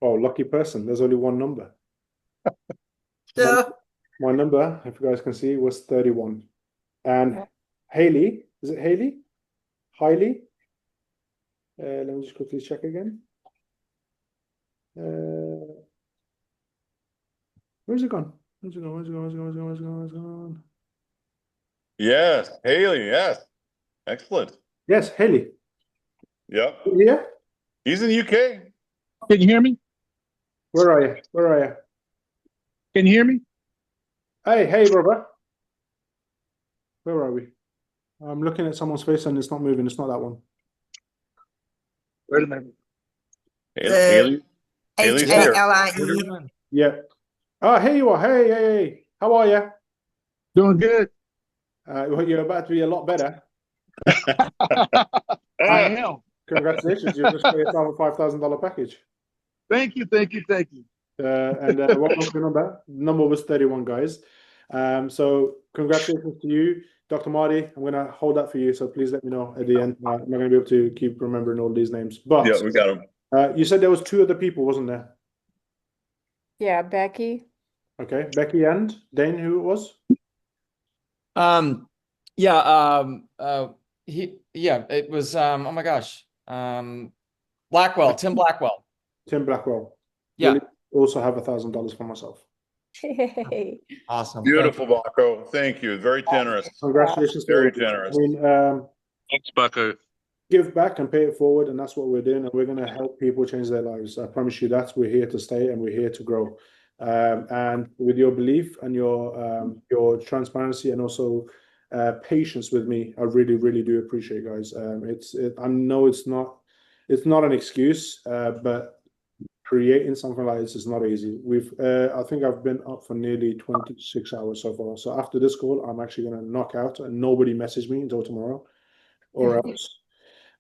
Oh, lucky person. There's only one number. So, My number, if you guys can see, was 31. And Haley, is it Haley? Hailey? Let me just quickly check again. Where's it gone? Where's it gone? Where's it gone? Where's it gone? Where's it gone? Where's it gone? Where's it gone? Yes, Haley. Yes, excellent. Yes, Haley. Yep, Yeah. he's in the UK. Can you hear me? Where are you? Where are you? Can you hear me? Hey, brother. Where are we? I'm looking at someone's face and it's not moving. It's not that one. Wait a minute. Haley. Haley's here. HALIE. Yeah. Oh, here you are. Hey. How are you? Doing good. Well, you're about to be a lot better. I am. Congratulations. You just got yourself a $5,000 package. Thank you. And what was the number? The number was 31, guys. So congratulations to you, Dr. Marty. I'm going to hold that for you. So please let me know at the end. I'm not going to be able to keep remembering all these names. But Yeah, we got him. You said there was 2 other people, wasn't there? Yeah, Becky. Okay, Becky and Dane, who it was? It was oh my gosh. Blackwell, Tim Blackwell. Tim Blackwell. Yeah. Will also have $1,000 for myself. Hey. Awesome. Beautiful, Baco. Thank you. Very generous. Congratulations. Very generous. I mean, Thanks, Bucko. give back and pay it forward, and that's what we're doing, and we're going to help people change their lives. I promise you that. We're here to stay and we're here to grow. And with your belief and your transparency and also patience with me, I really, really do appreciate, guys. I know it's not an excuse, but creating something like this is not easy. I think I've been up for nearly 26 hours so far. So after this call, I'm actually going to knock out, and nobody message me until tomorrow, or else.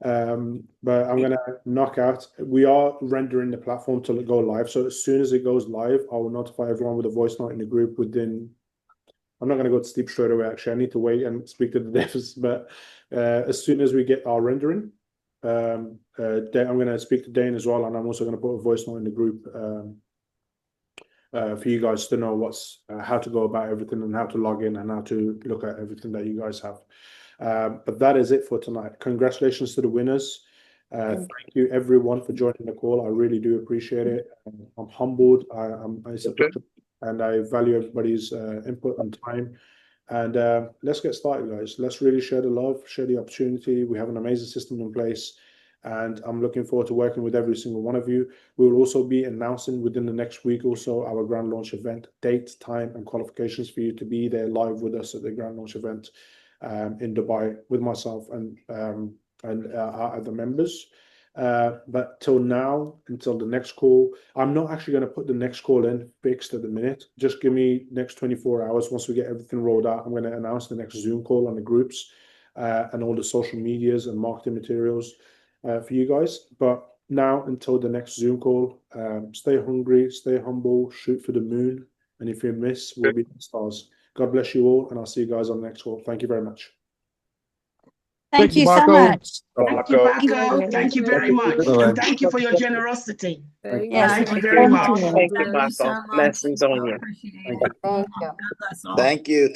But I'm going to knock out. We are rendering the platform till it go live. So as soon as it goes live, I will notify everyone with a voice note in the group within. I'm not going to go to sleep straight away. Actually, I need to wait and speak to the devs. But as soon as we get our rendering, I'm going to speak to Dane as well, and I'm also going to put a voice note in the group for you guys to know how to go about everything and how to log in and how to look at everything that you guys have. But that is it for tonight. Congratulations to the winners. Thank you everyone for joining the call. I really do appreciate it. I'm humbled. And I value everybody's input and time. And let's get started, guys. Let's really share the love, share the opportunity. We have an amazing system in place, and I'm looking forward to working with every single one of you. We will also be announcing within the next week or so our grand launch event, date, time, and qualifications for you to be there live with us at the grand launch event in Dubai with myself and our other members. But till now, until the next call, I'm not actually going to put the next call in fixed at the minute. Just give me next 24 hours. Once we get everything rolled out, I'm going to announce the next Zoom call on the groups and all the social medias and marketing materials for you guys. But now, until the next Zoom call, stay hungry, stay humble, shoot for the moon. And if you miss, we'll be the stars. God bless you all, and I'll see you guys on the next call. Thank you very much. Thank you so much. Thank you, Baco. Thank you very much. And thank you for your generosity. Yes, Thank you very much. Thank you, Baco. Blessings on you. Thank you. God bless all. Thank you.